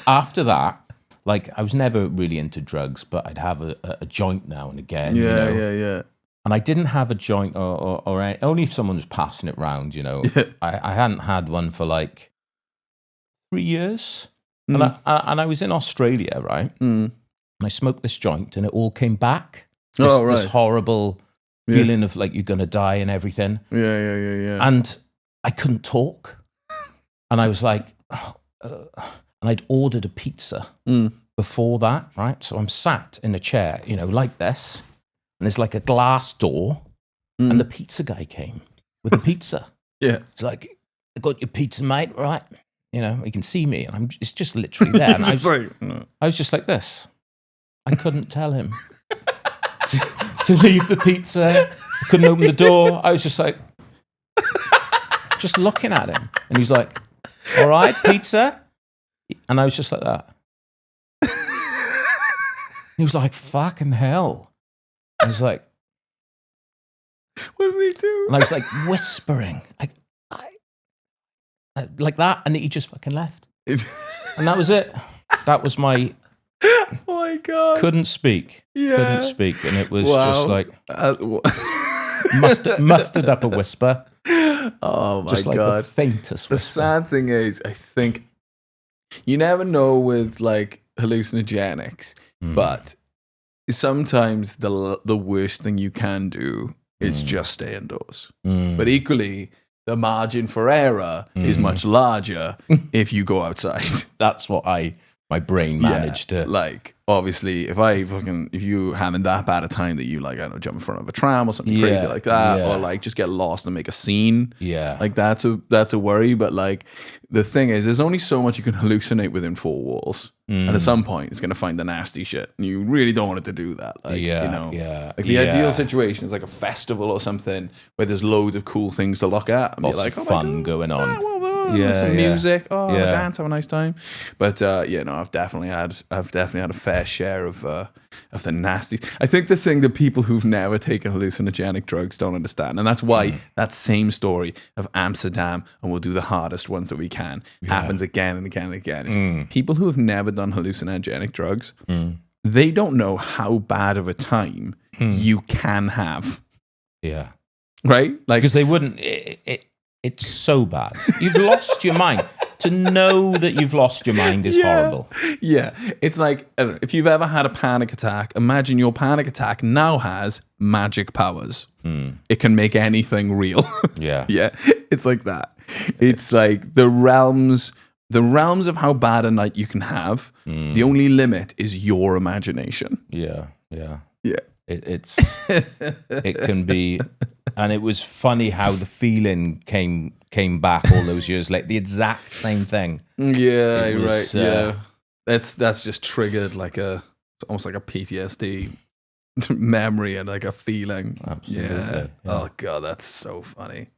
after that, like, I was never really into drugs, but I'd have a joint now and again. Yeah. And I didn't have a joint or any, only if someone was passing it round, I hadn't had one for like 3 years. And I was in Australia, right? And I smoked this joint and it all came back. This horrible feeling of like you're going to die and everything. Yeah. And I couldn't talk. And I was like, and I'd ordered a pizza before that, right? So I'm sat in a chair, like this, and there's like a glass door, and the pizza guy came with the pizza. Yeah. It's like, I got your pizza, mate, right? He can see me, and it's just literally there. And I was just like this. I couldn't tell him to leave the pizza. I couldn't open the door. I was just like, just looking at him. And he's like, all right, pizza. And I was just like that. He was like, fucking hell. I was like, what did he do? And I was like whispering, like that. And he just fucking left. And that was it. That was my... Oh my God. Couldn't speak. Yeah. Couldn't speak. And it was just like... mustered up a whisper. Oh my just like God. The faintest whisper. The sad thing is, I think you never know with like hallucinogenics, but sometimes the worst thing you can do is just stay indoors. But equally, the margin for error is much larger if you go outside. That's what my brain managed to... Like, obviously, if you having that bad a time that you, like, I don't know, jump in front of a tram or something crazy like that, or, like, just get lost and make a scene. Yeah. Like, that's a worry. But, like, the thing is, there's only so much you can hallucinate within four walls. And at some point, it's going to find the nasty shit. And you really don't want it to do that. Like, Like, the ideal situation is, like, a festival or something where there's loads of cool things to look at. And lots be like, of fun going on. Some music, dance, have a nice time. But I've definitely had a fair share of the nasty. I think the thing that people who've never taken hallucinogenic drugs don't understand, and that's why that same story of Amsterdam and we'll do the hardest ones that we can happens again and again and again. Is people who have never done hallucinogenic drugs, they don't know how bad of a time you can have. Yeah. Right? Like, because they wouldn't. It's so bad. You've lost your mind. To know that you've lost your mind is horrible. Yeah. It's like, I don't know, if you've ever had a panic attack, imagine your panic attack now has magic powers. It can make anything real. Yeah. Yeah. It's like that. It's like the realms of how bad a night you can have. The only limit is your imagination. Yeah. Yeah. Yeah. It can be, and it was funny how the feeling came back all those years later. The exact same thing. Yeah, right. Yeah, that's just triggered like it's almost like a PTSD memory and like a feeling. Absolutely. Yeah. Oh God, that's so funny.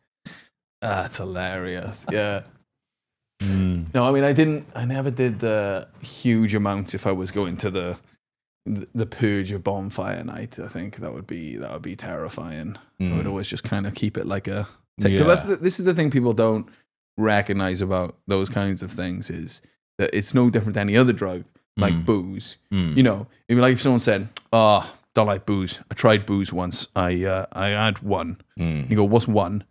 That's hilarious. Yeah. No, I mean, I never did the huge amounts. If I was going to the purge of bonfire night, I think that would be terrifying. I would always just kind of keep it like a, because this is the thing people don't recognize about those kinds of things, is that it's no different than any other drug, like booze. You know, if someone said, "Oh, don't like booze. I tried booze once. I had one." You go, "What's one?"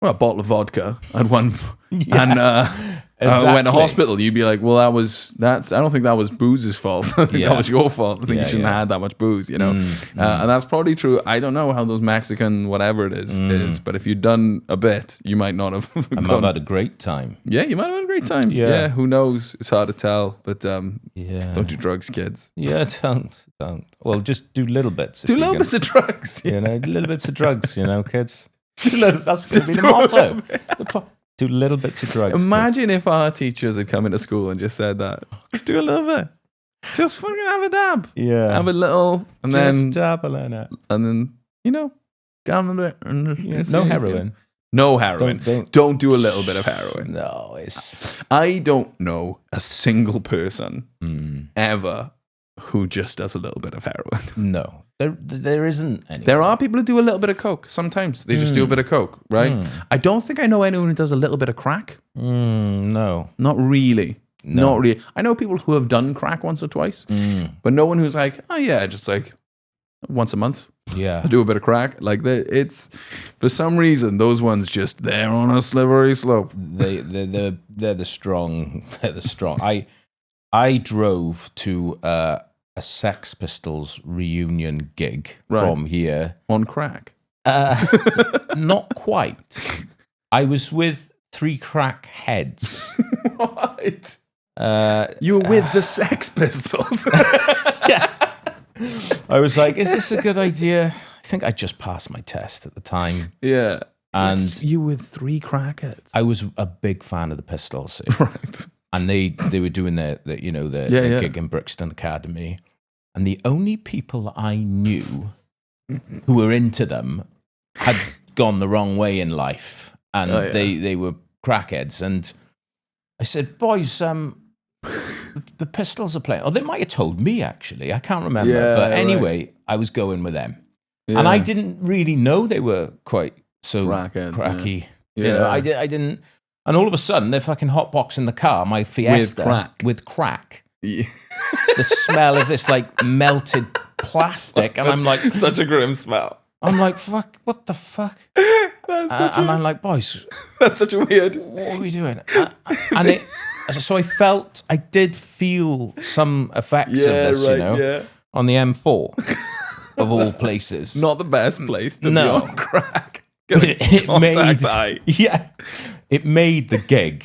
Well, a bottle of vodka. I had one, and I went to hospital. You'd be like, "Well, I don't think that was booze's fault. That was your fault. I think you shouldn't have had that much booze." And that's probably true. I don't know how those Mexican whatever it is, but if you'd done a bit, you might not have. I might have had a great time. Yeah, you might have had a great time. Yeah, who knows? It's hard to tell. But don't do drugs, kids. Yeah, don't. Well, just do little bits. Do little bits of drugs. Little bits of drugs. Kids. That's going to be the motto. Do little bits of drugs. Imagine if our teachers had come into school and just said that. Just do a little bit. Just fucking have a dab. Yeah. Have a little, and Just dabbling it. and then gamble a bit. And No heroin. No heroin. Don't do a little bit of heroin. No, it's... I don't know a single person ever who just does a little bit of heroin. No. There isn't any. There are people who do a little bit of coke. Sometimes they just do a bit of coke, right? I don't think I know anyone who does a little bit of crack. No. Not really. No. Not really. I know people who have done crack once or twice, but no one who's like, oh yeah, just like once a month. Yeah. I do a bit of crack. Like it's for some reason those ones just they're on a slippery slope. They're the strong. They're the strong. I drove to a Sex Pistols reunion gig from here on crack. Not quite. I was with 3 crack heads. What? You were with the Sex Pistols. Yeah. I was like, is this a good idea? I think I just passed my test at the time. Yeah. And you were 3 crackheads. I was a big fan of the Pistols. Right. And they were doing their gig in Brixton Academy. And the only people I knew who were into them had gone the wrong way in life. And they were crackheads. And I said, boys, the Pistols are playing. Oh, they might have told me, actually. I can't remember. Yeah, but anyway, I was going with them. Yeah. And I didn't really know they were quite so cracky. Yeah. You know, I didn't. And all of a sudden, they're fucking hotboxing the car, my Fiesta, with crack. Yeah. The smell of this like melted plastic. And I'm like... Such a grim smell. I'm like, fuck, what the fuck? I'm like, boys... That's such a weird... What are we doing? So I did feel some effects of this, on the M4, of all places. Not the best place to be on crack. It made the gig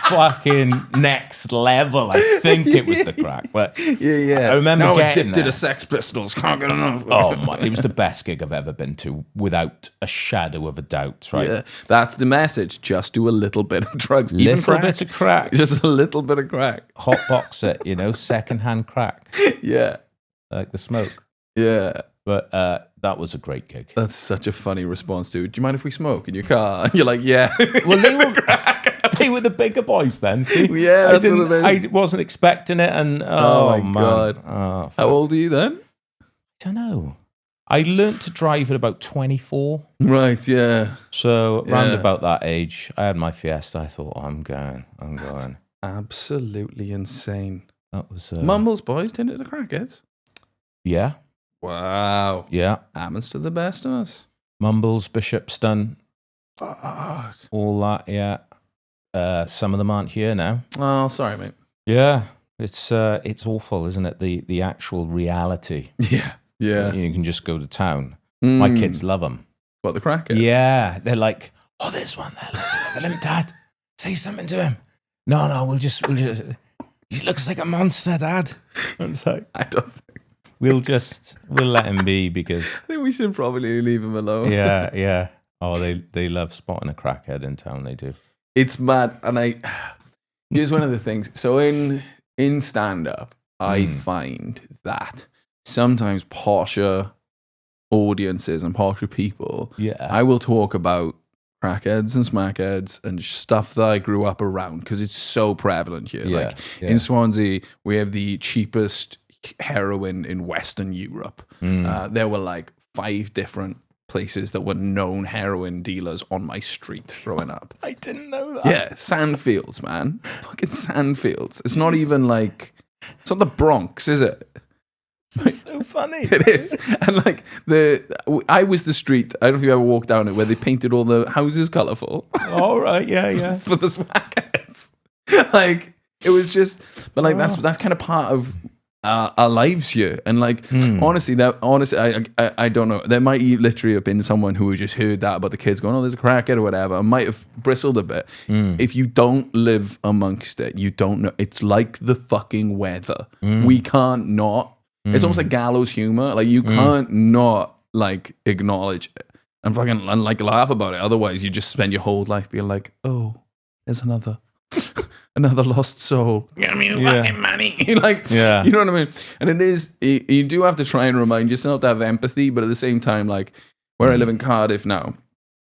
fucking next level. I think it was the crack, but I remember getting addicted to Sex Pistols. Can't get enough. Oh my! It was the best gig I've ever been to, without a shadow of a doubt. Right? Yeah, that's the message. Just do a little bit of drugs, little bit of crack, just a little bit of crack. Hotbox it, secondhand crack. Yeah, like the smoke. Yeah. But that was a great gig. That's such a funny response to, do you mind if we smoke in your car? And you're like, yeah. Well, they were the bigger boys then. See? Yeah, that's what it is. I wasn't expecting it. And oh my God. Oh, how old are you then? I don't know. I learned to drive at about 24. Right, yeah. So round about that age, I had my Fiesta. I thought, I'm going. That's absolutely insane. That was... Mumbles boys turned into crackheads? Yeah. Wow. Yeah. Happens to the best of us. Mumbles, Bishopston. Fuck. All that, yeah. Some of them aren't here now. Oh, sorry, mate. Yeah. It's awful, isn't it? The actual reality. Yeah. Yeah. You can just go to town. My kids love them. What, the crackheads? Yeah. They're like, oh, there's one there. Tell him, Dad. Say something to him. No, we'll just he looks like a monster, Dad. It's like, I don't think. We'll let him be, because I think we should probably leave him alone. Yeah. Oh, they love spotting a crackhead in town. They do. It's mad, and here's one of the things. So in stand up, I find that sometimes posher audiences and posher people, I will talk about crackheads and smackheads and stuff that I grew up around, because it's so prevalent here. In Swansea, we have the cheapest heroin in Western Europe. There were like 5 different places that were known heroin dealers on my street growing up. I didn't know that. Yeah, sandfields, man. Fucking sandfields. It's not even like, it's not the Bronx, is it? It's so funny. It is. And like I was the street, I don't know if you ever walked down it, where they painted all the houses colourful. All right, yeah. For the smackheads. Like, it was just, but like that's kind of part of our lives here. And like, honestly, I don't know. There might literally have been someone who just heard that about the kids going, oh, there's a crackhead or whatever, and might have bristled a bit. If you don't live amongst it, you don't know. It's like the fucking weather. We can't not. It's almost like gallows humor. Like, you can't not like acknowledge it and fucking and like laugh about it. Otherwise, you just spend your whole life being like, oh, there's another Another lost soul. Give me fucking money. Like, Yeah. you know what I mean? And it is, you do have to try and remind yourself to have empathy, but at the same time, like, where I live in Cardiff now,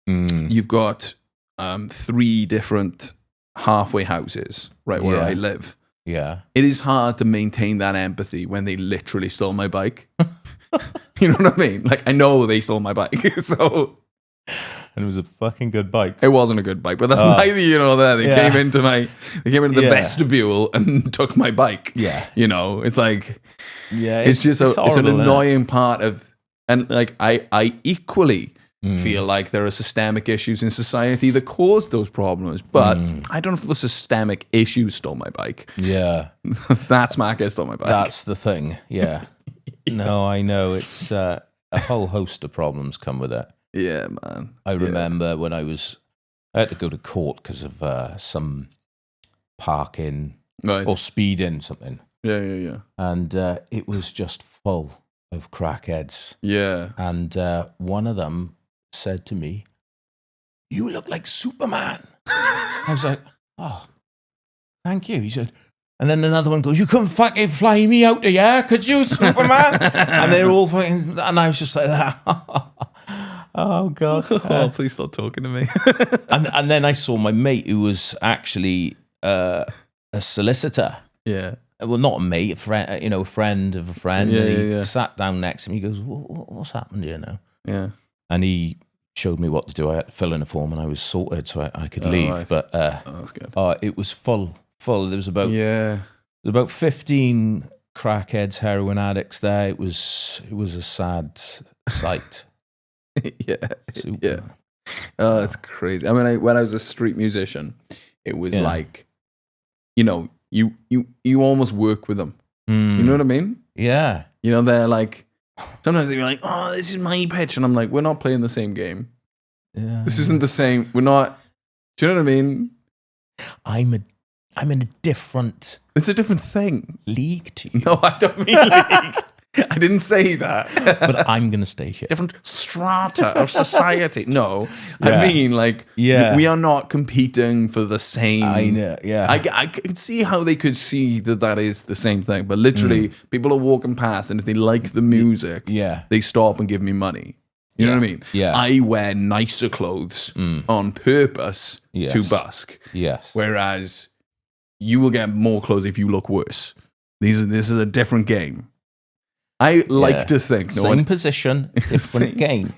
you've got 3 different halfway houses, right, where I live. Yeah. It is hard to maintain that empathy when they literally stole my bike. You know what I mean? Like, I know they stole my bike, so... And it was a fucking good bike. It wasn't a good bike, but that's neither you nor there. They came into the vestibule and took my bike. Yeah. You know, it's like, it's just horrible, it's an annoying part of, and like I equally feel like there are systemic issues in society that caused those problems, but I don't know if the systemic issues stole my bike. Yeah. That's Marcus stole my bike. That's the thing. Yeah. No, I know. It's a whole host of problems come with it. Yeah, man. I remember when I had to go to court because of some parking or speeding, something. Yeah. And it was just full of crackheads. Yeah. And one of them said to me, "You look like Superman." I was like, "Oh, thank you." He said, and then another one goes, "You couldn't fucking fly me out of here, could you, Superman?" And they're all fucking, and I was just like that. Oh, God. Oh, please stop talking to me. and then I saw my mate who was actually a solicitor. Yeah. Well, not a mate, a friend, a friend of a friend. Yeah, and he sat down next to me. He goes, "What's happened here now?" Yeah. And he showed me what to do. I had to fill in a form and I was sorted so I could leave. Right. But that's good. It was full. There was about 15 crackheads, heroin addicts there. It was a sad sight. Yeah. Super. Yeah. Oh, it's crazy. I mean, when I was a street musician, it was like, you almost work with them. You know what I mean? Yeah. They're like, sometimes they're like, "Oh, this is my pitch." And I'm like, "We're not playing the same game. Yeah. This isn't the same. We're not." Do you know what I mean? I'm in a different... It's a different thing. League to you. No, I don't mean league. I didn't say that. But I'm going to stay here. Different strata of society. No, I mean, like, we are not competing for the same. I know, yeah. I can see how they could see that is the same thing, but literally, people are walking past, and if they like the music, they stop and give me money. You know what I mean? Yeah. I wear nicer clothes on purpose to busk. Yes. Whereas you will get more clothes if you look worse. This is a different game. I like to think same position, different game.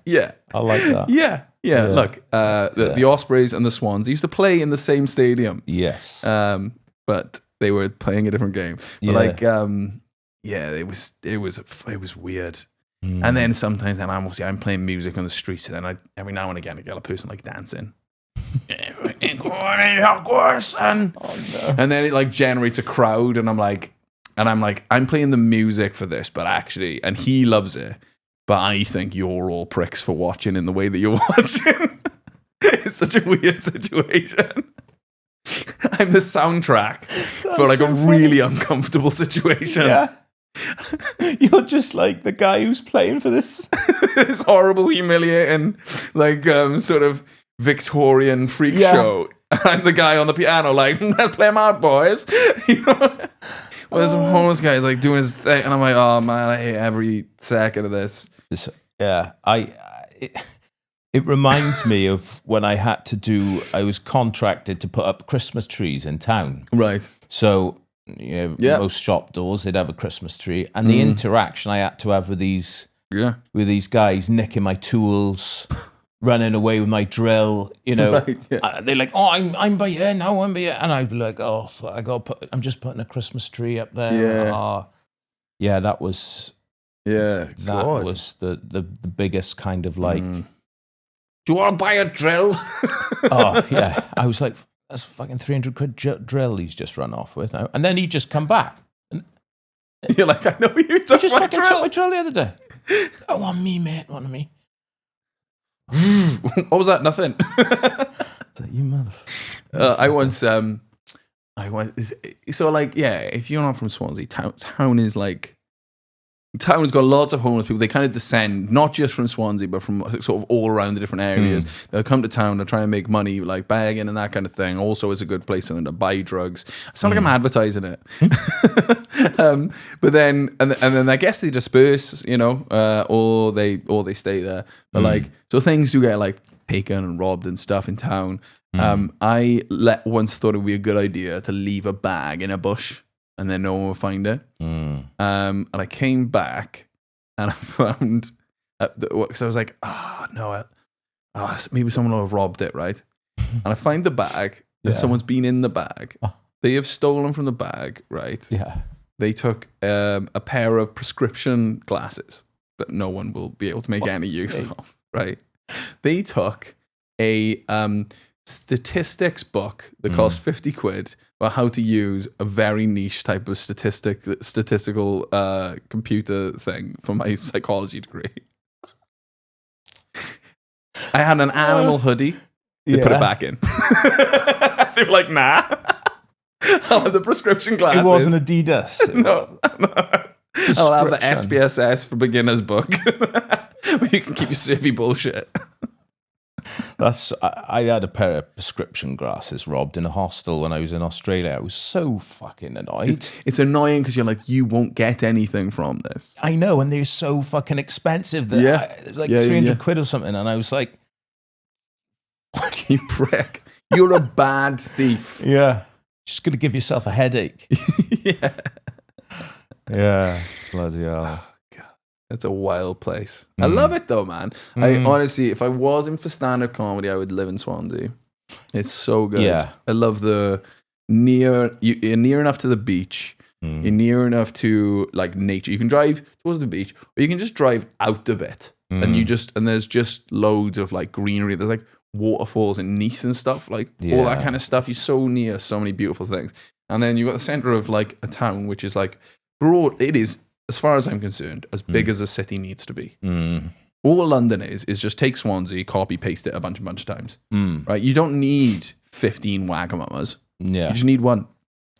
Yeah. I like that. Yeah. Look, the Ospreys and the Swans used to play in the same stadium. Yes. But they were playing a different game. But it was weird. And then sometimes I'm playing music on the streets, and then every now and again I get a person like dancing. And then it like generates a crowd, and I'm like, I'm playing the music for this, but actually, and he loves it, but I think you're all pricks for watching in the way that you're watching. It's such a weird situation. I'm the soundtrack for like a really uncomfortable situation. Yeah. You're just like the guy who's playing for this this horrible, humiliating, like sort of Victorian freak show. I'm the guy on the piano, like, "Let's play 'em out, boys." Well, there's some homeless guys like doing his thing, and I'm like, "Oh man, I hate every second of this." It reminds me of when I was contracted to put up Christmas trees in town. Right. So, most shop doors, they'd have a Christmas tree, and the interaction I had to have with these guys nicking my tools, running away with my drill, they're like, "Oh, I'm by here now, I'm by here," and I'd be like, "Oh, I'm just putting a Christmas tree up there." That was the biggest kind of like. Do you want to buy a drill? Oh yeah, I was like, "That's fucking 300 quid drill he's just run off with now," and then he'd just come back. And you're like, "I know you took just my fucking drill." took my drill the other day. "Oh, on me, mate, on me." What was that? Nothing. You mother. If you're not from Swansea, town is like town has got lots of homeless people. They kind of descend not just from Swansea, but from sort of all around the different areas. They'll come to town to try and make money, like bagging and that kind of thing. Also, it's a good place for them to buy drugs. I sound like I'm advertising it. But then, and then I guess they disperse, or they stay there. But like, so things do get like taken and robbed and stuff in town. I once thought it would be a good idea to leave a bag in a bush, and then no one will find it. And I came back and I found, because I was like, maybe someone will have robbed it, right? And I find the bag, and someone's been in the bag. They have stolen from the bag, right? Yeah. They took a pair of prescription glasses that no one will be able to make any use of, right? They took a statistics book that cost 50 quid about how to use a very niche type of statistical computer thing for my psychology degree. I had an animal hoodie. They put it back in. They were like, nah. I'll have the prescription glasses. It wasn't Adidas. No. I'll have the SPSS for beginners book. Where you can keep your surfy bullshit. I had a pair of prescription glasses robbed in a hostel when I was in Australia. I was so fucking annoyed. It's annoying because you're like, you won't get anything from this. I know, and they're so fucking expensive. That like 300 quid or something. And I was like, you prick. You're a bad thief. Yeah. Just going to give yourself a headache. Yeah. Yeah. Bloody hell. It's a wild place. I love it though, man. I honestly, if I wasn't for stand-up comedy, I would live in Swansea. It's so good. Yeah. I love you're near enough to the beach. You're near enough to like nature. You can drive towards the beach, or you can just drive out a bit, and there's just loads of like greenery. There's like waterfalls and Neath and stuff, like all that kind of stuff. You're so near so many beautiful things. And then you got the center of like a town, which is like broad. It is, as far as I'm concerned, as big as a city needs to be. All London is just take Swansea, copy, paste it a bunch of times. Right? You don't need 15 Wagamamas. Yeah. You just need one.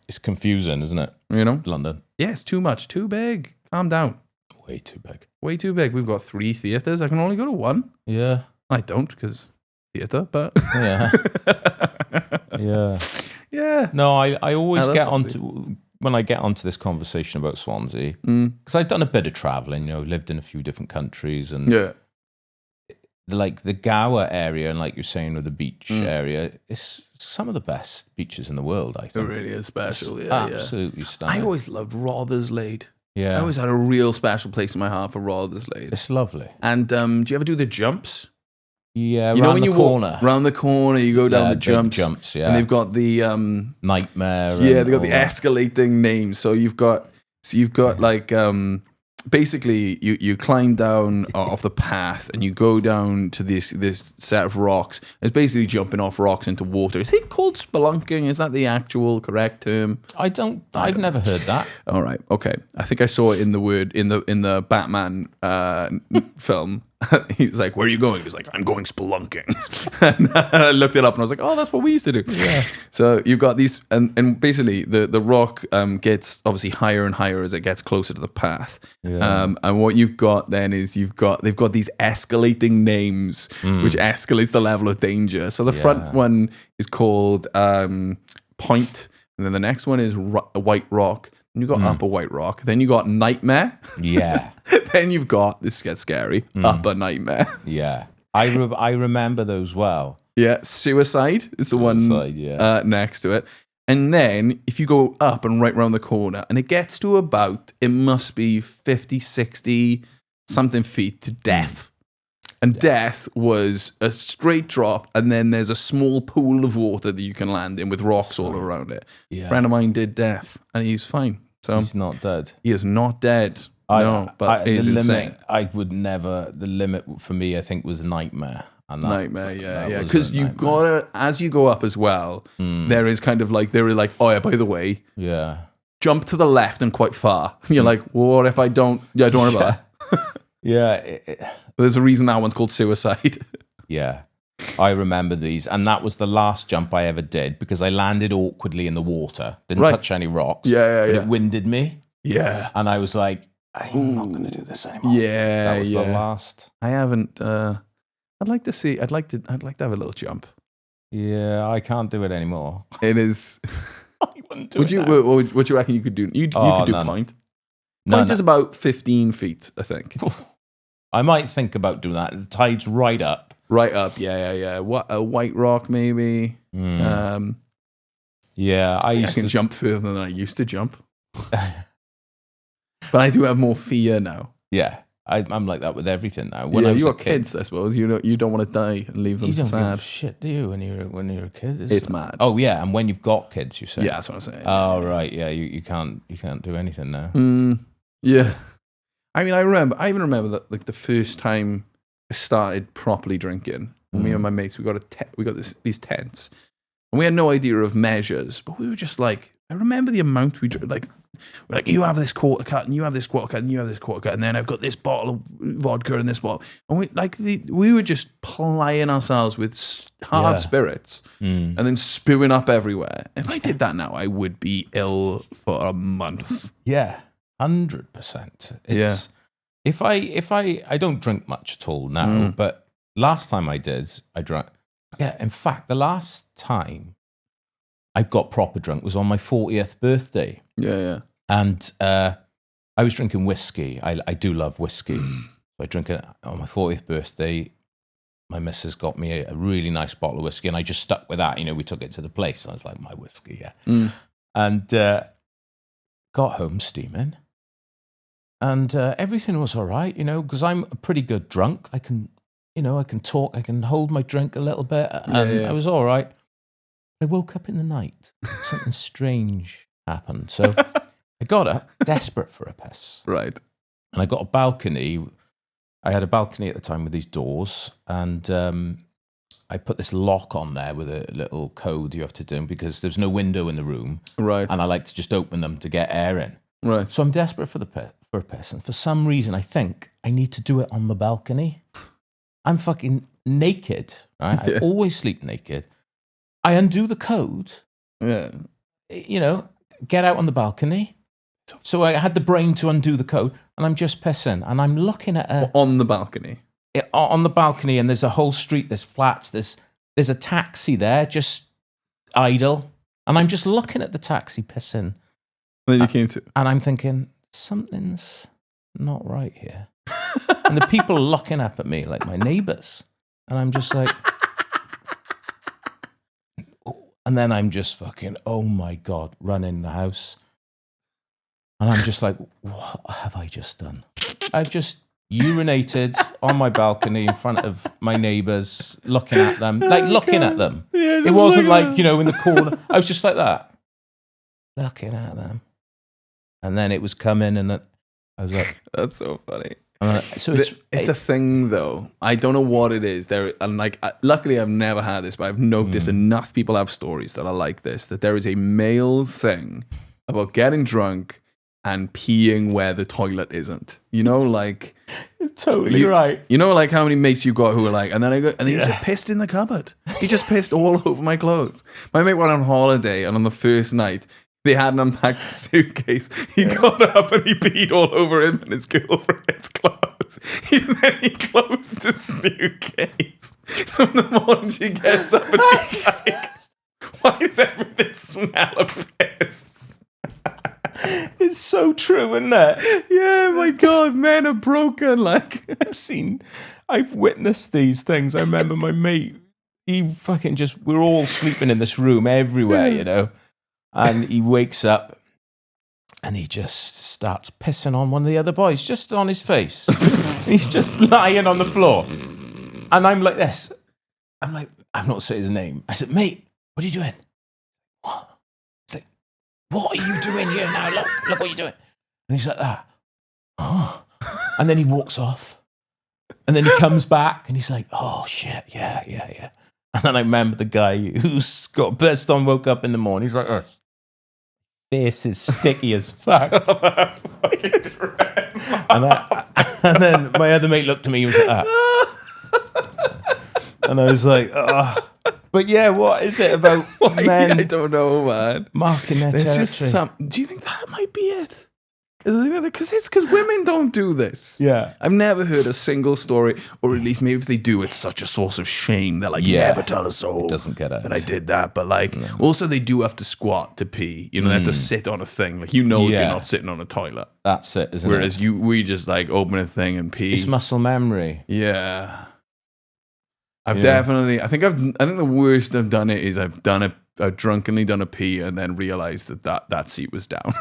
It's confusing, isn't it? London. Yeah, it's too much. Too big. Calm down. Way too big. Way too big. We've got 3 theatres. I can only go to one. Yeah. I don't, because theatre, but... Yeah. Yeah. Yeah. No, I always get onto... When I get onto this conversation about Swansea, because I've done a bit of traveling, lived in a few different countries, and like the Gower area, and like you're saying with the beach area, it's some of the best beaches in the world, I think. It really is special, it's absolutely stunning. I always loved Rotherslade. Yeah. I always had a real special place in my heart for Rotherslade. It's lovely. And do you ever do the jumps? Yeah, around the corner. Around the corner, you go down the jumps. Yeah. And they've got the... Nightmare. Yeah, they've got the escalating names. So you've got like... basically, you climb down off the path and you go down to this set of rocks. It's basically jumping off rocks into water. Is it called spelunking? Is that the actual correct term? I've never heard that. All right, okay. I think I saw it in the Batman film. He was like, "Where are you going?" He was like, "I'm going spelunking." And I looked it up and I was like, "Oh, that's what we used to do." Yeah. So you've got these, and basically the rock gets obviously higher and higher as it gets closer to the path. Yeah. And what you've got then is they've got these escalating names, which escalates the level of danger. So the front one is called Point, and then the next one is White Rock. Then you got Upper White Rock. Then you got Nightmare. Yeah. Then you've got, this gets scary, Upper Nightmare. Yeah. I remember those well. Yeah. Suicide is the one next to it. And then if you go up and right round the corner, and it gets to about, it must be 50, 60 something feet to death. And death was a straight drop, and then there's a small pool of water that you can land in with rocks all around it. Yeah. A friend of mine did death, and he's fine. So he's not dead. He is not dead. But it is insane. I would never. The limit for me, I think, was Nightmare. And Nightmare, yeah. Because you've got to, as you go up as well, there is kind of like, oh yeah, by the way, jump to the left and quite far. You're like, well, what if I don't? Yeah, don't worry about that. Yeah. But there's a reason that one's called Suicide. Yeah. I remember these. And that was the last jump I ever did because I landed awkwardly in the water. Didn't touch any rocks. Yeah. But it winded me. Yeah. And I was like, I'm not going to do this anymore. Yeah, that was the last. I haven't. I'd like to see. I'd like to have a little jump. Yeah, I can't do it anymore. It is. I wouldn't do Would it you? now. What do you reckon you could do? You could do none. point. None. Point is about 15 feet, I think. I might think about doing that. The tide's right up. Right up. Yeah. What a White Rock maybe. Yeah, I can jump further than I used to jump. But I do have more fear now. Yeah, I'm like that with everything now. When you got kids, I suppose you don't want to die and leave them you don't sad. Give a shit, do you? When you're a kid, it's mad. Oh yeah, and when you've got kids, you say. Yeah, that's what I'm saying. Oh right, yeah, you can't do anything now. Yeah, I mean, I even remember that like the first time I started properly drinking. Me and my mates, we got these tents, and we had no idea of measures, but we were just like, I remember the amount we drank. We're like, you have this quarter cut, and you have this quarter cut, and you have this quarter cut, and then I've got this bottle of vodka and this bottle. And we were just plying ourselves with hard spirits and then spewing up everywhere. If I did that now, I would be ill for a month. Yeah, 100%. Yeah. If I don't drink much at all now, but last time I did, I drank. Yeah, in fact, the last time I got proper drunk was on my 40th birthday. Yeah. And I was drinking whiskey. I do love whiskey. So I drink it on my 40th birthday. My missus got me a really nice bottle of whiskey, and I just stuck with that. We took it to the place. I was like, my whiskey, yeah. And got home steaming. And everything was all right, because I'm a pretty good drunk. I can talk. I can hold my drink a little bit. And I was all right. I woke up in the night. Something strange happened. So I got up, desperate for a piss. Right. And I got a balcony. I had a balcony at the time with these doors. And I put this lock on there with a little code you have to do because there's no window in the room. Right. And I like to just open them to get air in. Right. So I'm desperate for a piss. And for some reason, I think I need to do it on the balcony. I'm fucking naked, right? I always sleep naked. I undo the code. Yeah. Get out on the balcony. So I had the brain to undo the code, and I'm just pissing, and I'm looking at on the balcony. On the balcony, and there's a whole street, there's flats, there's a taxi there, just idle, and I'm just looking at the taxi pissing. And then you came to, and I'm thinking something's not right here, and the people are looking up at me like my neighbours, and I'm just like. And then I'm just fucking, oh my God, run in the house. And I'm just like, what have I just done? I've just urinated on my balcony in front of my neighbours, looking at them. Yeah, it wasn't like, in the corner. I was just like that, looking at them. And then it was coming, and I was like, that's so funny. So it's a thing though. I don't know what it is. Luckily I've never had this, but I've noticed enough people have stories that are like this, that there is a male thing about getting drunk and peeing where the toilet isn't. Like totally right. Like how many mates you got who are like, and then he just pissed in the cupboard. He just pissed all over my clothes. My mate went on holiday, and on the first night they hadn't unpacked the suitcase. He got up and he peed all over him and his girlfriend's clothes. Then he closed the suitcase. So in the morning she gets up and she's like, why does everything smell of piss? It's so true, isn't it? Yeah, my God, men are broken. Like, I've witnessed these things. I remember my mate, he fucking we're all sleeping in this room everywhere, And he wakes up and he just starts pissing on one of the other boys, just on his face. He's just lying on the floor. And I'm like this. I'm not saying his name. I said, mate, what are you doing? What? It's like, what are you doing here now? Look what you're doing. And he's like that. Oh. And then he walks off. And then he comes back and he's like, oh, shit, yeah. And then I remember the guy who's got pissed on, woke up in the morning. He's like, oh, face is sticky as fuck. and then my other mate looked at me, he was like that. And I was like, oh. But yeah, what is it about men? I don't know, man. Marking their territory. Do you think that might be it? Because women don't do this. Yeah. I've never heard a single story, or at least maybe if they do, it's such a source of shame. They're like, never tell a soul doesn't get out. that I did that. But like, also they do have to squat to pee. You know, they have to sit on a thing. Like, you're not sitting on a toilet. That's it, isn't Whereas it? we just like open a thing and pee. It's muscle memory. Yeah. I think the worst I've done it is I've drunkenly done a pee and then realized that seat was down.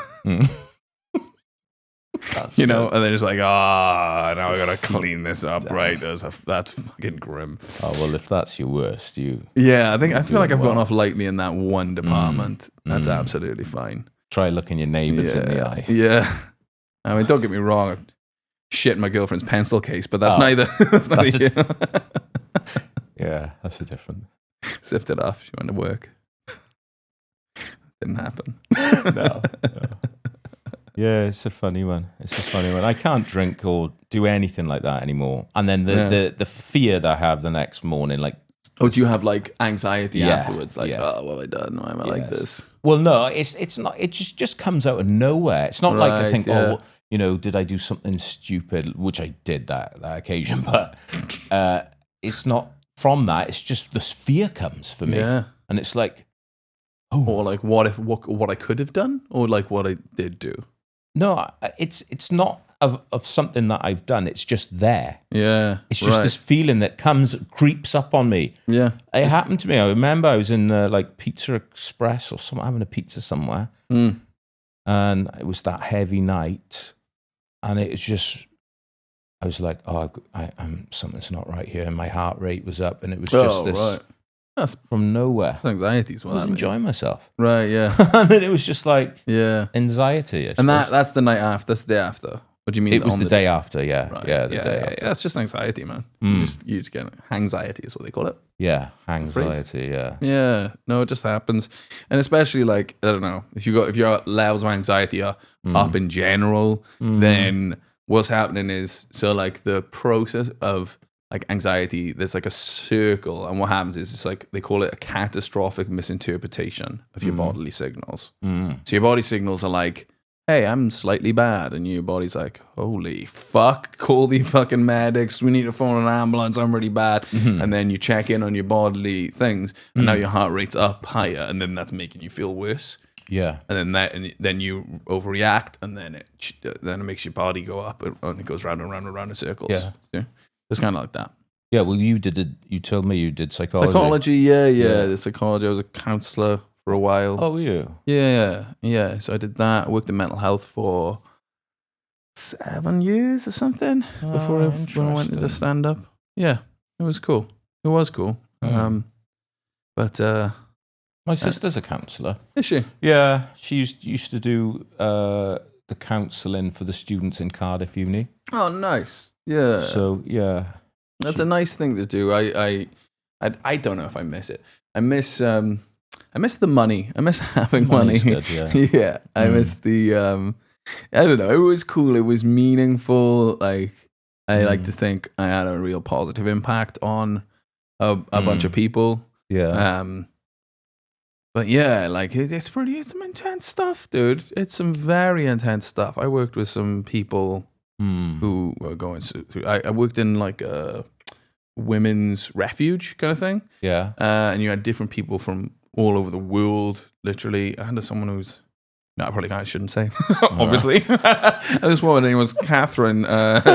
That's and then it's like, now I gotta clean this up, right? That's fucking grim. Oh, well, if that's your worst, I feel like I've gone off lightly in that one department. That's absolutely fine. Try looking your neighbours in the eye. Yeah. I mean, don't get me wrong, I've shit in my girlfriend's pencil case, but that's neither. Yeah, that's a different. Sipped it off. She went to work. Didn't happen. No. Yeah, it's a funny one. I can't drink or do anything like that anymore. And then the fear that I have the next morning, like, do you have like anxiety afterwards? Like, what have I done? Why am I like this? Well, no, it's not. It just comes out of nowhere. It's not like I think, did I do something stupid? Which I did that occasion, but it's not from that. It's just this fear comes for me, and it's like, or like what I could have done, or like what I did do. No, it's not of something that I've done. It's just there. Yeah. It's just this feeling that creeps up on me. Yeah. It happened to me. I remember I was in like Pizza Express or something, having a pizza somewhere. And it was that heavy night. And it was just, I was like, I'm something's not right here. And my heart rate was up. And it was just this. Right. That's from nowhere. Anxiety as well. I was enjoying myself. Right, yeah. And then it was just like anxiety. And that's the night after. That's the day after. What do you mean? It was the day after, yeah. Right. Yeah, the day after. Yeah, it's just anxiety, man. You just get anxiety is what they call it. Yeah, anxiety, yeah. Yeah, no, it just happens. And especially like, I don't know, if your levels of anxiety are up in general, then what's happening is, so like the process of like anxiety, there's like a circle, and what happens is it's like they call it a catastrophic misinterpretation of your bodily signals. So your body signals are like, hey, I'm slightly bad, and your body's like, holy fuck, call the fucking medics, we need to phone an ambulance, I'm really bad. And then you check in on your bodily things, and now your heart rate's up higher, and then that's making you feel worse. Yeah. And then you overreact, and then it makes your body go up, and it goes round and round and round in circles. Yeah. It's kind of like that. Yeah, well, you told me you did psychology. Psychology, yeah. The psychology, I was a counsellor for a while. Oh, were you? Yeah. So I did that. I worked in mental health for 7 years or something before I went into stand-up. Yeah, it was cool. But my sister's a counsellor. Is she? Yeah, she used to do the counselling for the students in Cardiff Uni. Oh, nice. Yeah. So yeah, that's a nice thing to do. I don't know if I miss it. I miss the money. I miss having money. Good, yeah. Yeah. I miss the I don't know. It was cool. It was meaningful. Like, I like to think I had a real positive impact on a bunch of people. Yeah. But yeah, like it's some intense stuff, dude. It's some very intense stuff. I worked with some people who were going through. I worked in like a women's refuge kind of thing. Yeah. And you had different people from all over the world, literally. I had someone who's, no, I shouldn't say, obviously. This woman, her name was Catherine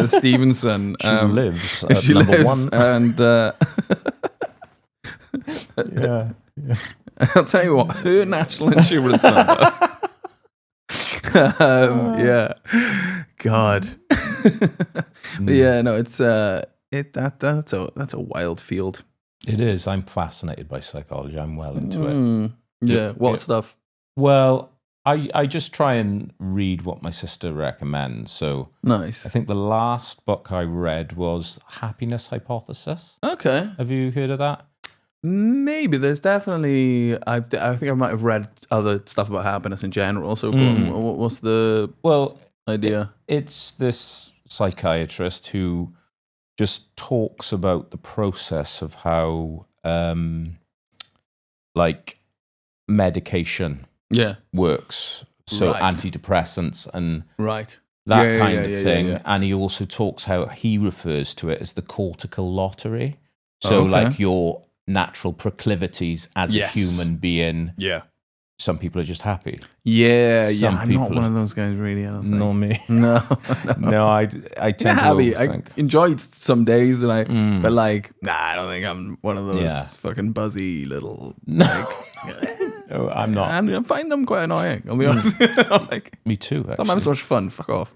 Stevenson. She lives at number 1. And yeah. I'll tell you what, her national insurance number. Yeah. God. But yeah, no, it's that's a wild field. It is. I'm fascinated by psychology. I'm well into it. Yeah. What stuff? Well, I just try and read what my sister recommends. So nice. I think the last book I read was Happiness Hypothesis. Okay. Have you heard of that? Maybe. There's definitely, I think I might have read other stuff about happiness in general. So what's the idea? It's this psychiatrist who just talks about the process of how like medication works So Right. antidepressants and Right. that kind of thing. Yeah. And he also talks how he refers to it as the cortical lottery. So Okay. like your natural proclivities as Yes. a human being. Yeah. Some people are just happy. Yeah. Some I'm not people one of those guys, really. I don't think. Not me. No. No, I tend to Happy. I overthink. enjoyed some days, and but like, I don't think I'm one of those Yeah. fucking buzzy little. No. Like, No, I'm not. And I find them quite annoying. I'll be honest. Like, Me too, I'm actually. having so much fun. Fuck off.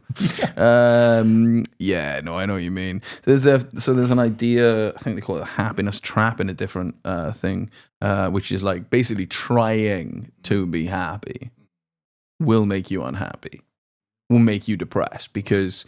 Yeah, no, I know what you mean. There's an idea. I think they call it a happiness trap in a different thing, which is like basically trying to be happy will make you unhappy, will make you depressed, because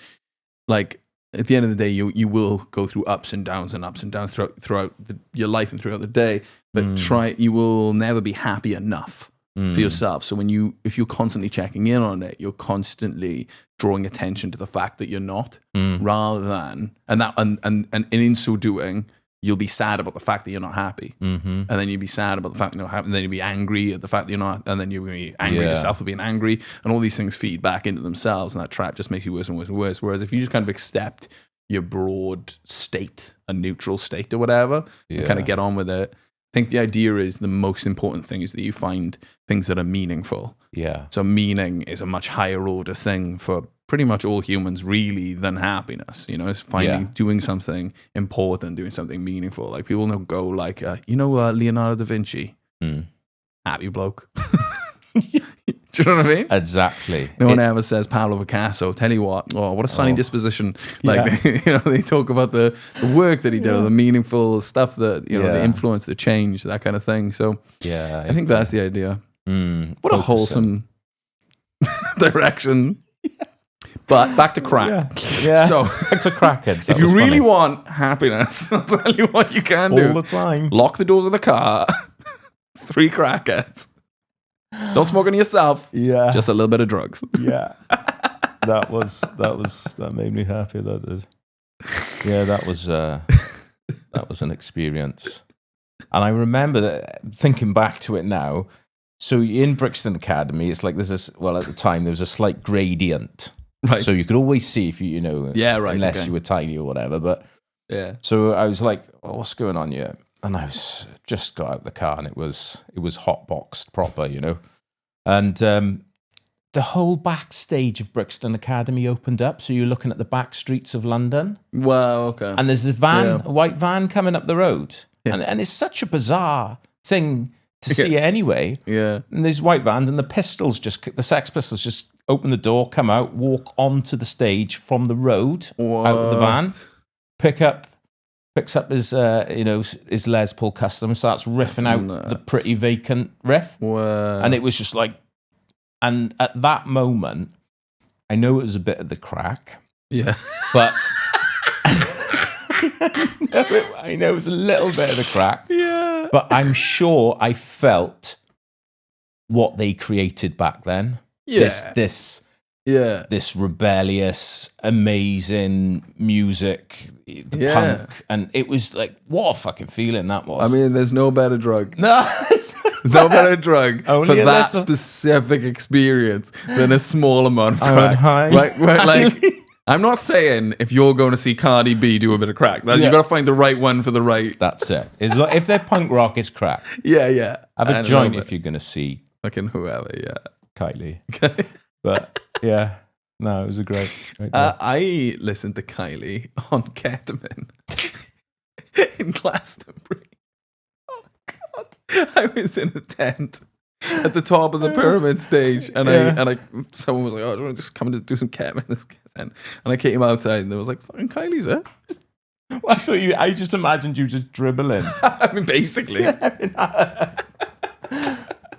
like at the end of the day, you will go through ups and downs throughout your life and throughout the day. But you will never be happy enough for yourself. So if you're constantly checking in on it, you're constantly drawing attention to the fact that you're not, rather than and in so doing, you'll be sad about the fact that you're not happy, and then you'll be sad about the fact that you're not happy, and then you'll be angry at the fact that you're not, and then you'll be angry at yourself for being angry, and all these things feed back into themselves, and that trap just makes you worse and worse and worse. Whereas if you just kind of accept your broad state, a neutral state or whatever, and kind of get on with it. I think the idea is the most important thing is that you find things that are meaningful. Yeah. So meaning is a much higher order thing for pretty much all humans, really, than happiness. It's doing something important, doing something meaningful. Like people don't go like, Leonardo da Vinci, happy bloke. Do you know what I mean? Exactly. No one ever says Pablo Picasso. Tell you what a sunny disposition. Like they talk about the work that he did, or the meaningful stuff that the influence, the change, that kind of thing. So I think that's the idea. What a wholesome direction. But back to crack. Yeah. So back to crackheads. If you really want happiness, I'll tell you what you can do. All the time. Lock the doors of the car. 3 crackheads. Don't smoke on yourself. Yeah. Just a little bit of drugs. Yeah. That made me happy. That did. Yeah, that was an experience. And I remember that, thinking back to it now. So in Brixton Academy, it's like at the time there was a slight gradient. Right. So you could always see if you unless you were tiny or whatever. But yeah. So I was like, what's going on here? And I was just got out the car, and it was hot boxed proper, And the whole backstage of Brixton Academy opened up, so you're looking at the back streets of London. Wow, okay. And there's a white van coming up the road, and it's such a bizarre thing to see it anyway. Yeah. And there's white vans, and the Sex Pistols just open the door, come out, walk onto the stage from the road out of the van, picks up his his Les Paul Custom, starts riffing out the Pretty Vacant riff. Wow. And it was just like, and at that moment, I know it was a bit of the crack. Yeah. But I know it was a little bit of the crack. Yeah. But I'm sure I felt what they created back then. Yeah. This rebellious, amazing music, the punk, and it was like, what a fucking feeling that was. I mean, there's no better drug. No, no better drug Only for a that little. specific experience than a small amount of I went crack. high. Like, I'm not saying if you're going to see Cardi B do a bit of crack, that you got to find the right one for the right. That's it. It's like, if they're punk rock, it's crack. Yeah. Have a joint if you're going to see fucking whoever. Yeah. Kylie. But yeah, no, it was a great day. I listened to Kylie on ketamine in Glastonbury. Oh God! I was in a tent at the top of the pyramid stage, and someone was like, "Oh, do you want to just come and do some ketamine?" This tent, and I came outside, and there was like, "Fucking Kylie's there." Well, I just imagined you just dribbling. I mean, basically.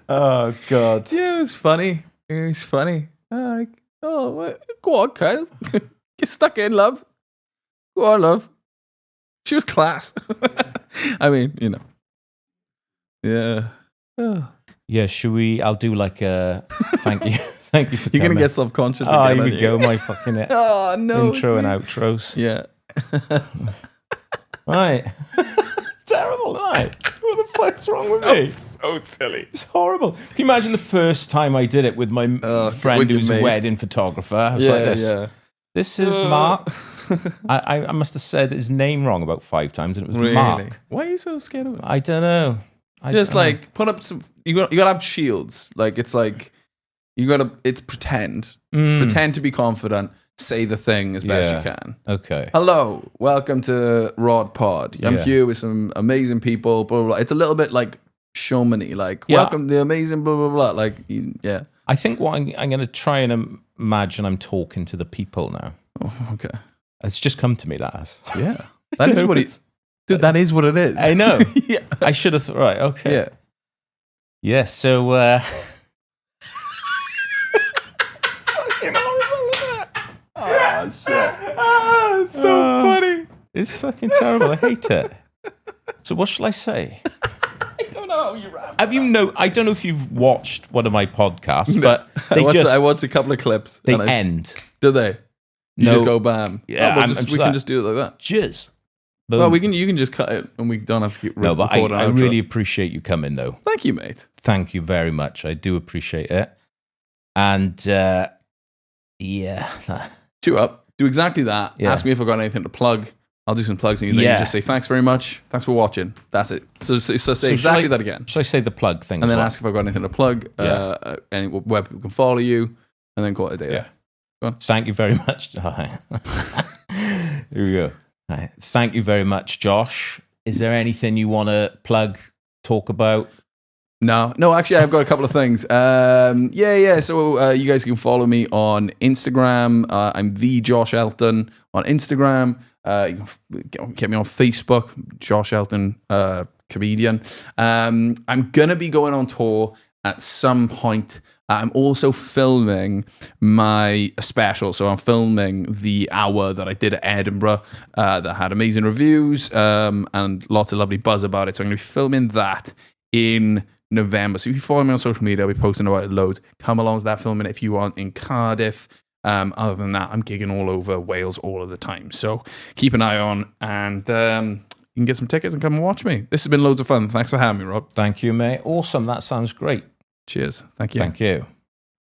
Oh God! Yeah, it was funny. It was funny. Go on, Kyle. Get stuck in, love. Go on, love. She was class. I mean, Yeah. Oh. Yeah, should we? I'll do like a thank you. Thank you for You're coming. going to get self-conscious Oh, again. here we go, my fucking Oh, no. intro and outros. Yeah. Right. It's terrible, right? What the fuck? fuck's wrong with me? So silly. It's horrible. Can you imagine the first time I did it with my friend with your who's a mate. wedding photographer? I was like this. Yeah. This is Mark. I must have said his name wrong about 5 times, and it was Really? Mark. Why are you so scared of it? I don't know. Just like put up some. You got to have shields. Like it's like you got to. It's pretend. Pretend to be confident. Say the thing as best you can. Okay. Hello, welcome to Rod Pod. I'm Yeah. here with some amazing people. Blah, blah, blah. It's a little bit like showman-y, like welcome to the amazing blah blah blah. Like yeah. I think what I'm going to try and imagine I'm talking to the people now. Oh, okay. It's just come to me, that has. Yeah. That is what it. Dude, that is what it is. I know. Yeah. I should have thought. Right. Okay. Yeah. Yeah. So. Fucking horrible, isn't it? Oh shit. It's so funny. It's fucking terrible. I hate it. So what shall I say? I don't know how you rap. I don't know if you've watched one of my podcasts, but I watched a couple of clips. they end. Do they? You No. just go bam. Yeah, we can just do it like that. Jizz. Well, you can just cut it and we don't have to keep No, but record an I outro. really appreciate you coming, though. Thank you, mate. Thank you very much. I do appreciate it. And yeah. Two up. Do exactly that. Yeah. Ask me if I've got anything to plug. I'll do some plugs and then you just say thanks very much. Thanks for watching. That's it. So say exactly that again. Should I say the plug thing? And then as well? ask if I've got anything to plug, and where people can follow you, and then call it a day. Yeah. Go on. Thank you very much. Here we go. All right. Thank you very much, Josh. Is there anything you want to plug, talk about? No, actually, I've got a couple of things. So you guys can follow me on Instagram. I'm the Josh Elton on Instagram. You can get me on Facebook, Josh Elton, comedian. I'm gonna be going on tour at some point. I'm also filming my special. So I'm filming the hour that I did at Edinburgh that had amazing reviews and lots of lovely buzz about it. So I'm going to be filming that in November. So if you follow me on social media, I'll be posting about it loads. Come along to that filming if you want in Cardiff. Other than that, I'm gigging all over Wales all of the time. So keep an eye on and you can get some tickets and come and watch me. This has been loads of fun. Thanks for having me, Rob. Thank you, mate. Awesome. That sounds great. Cheers. Thank you. Thank you.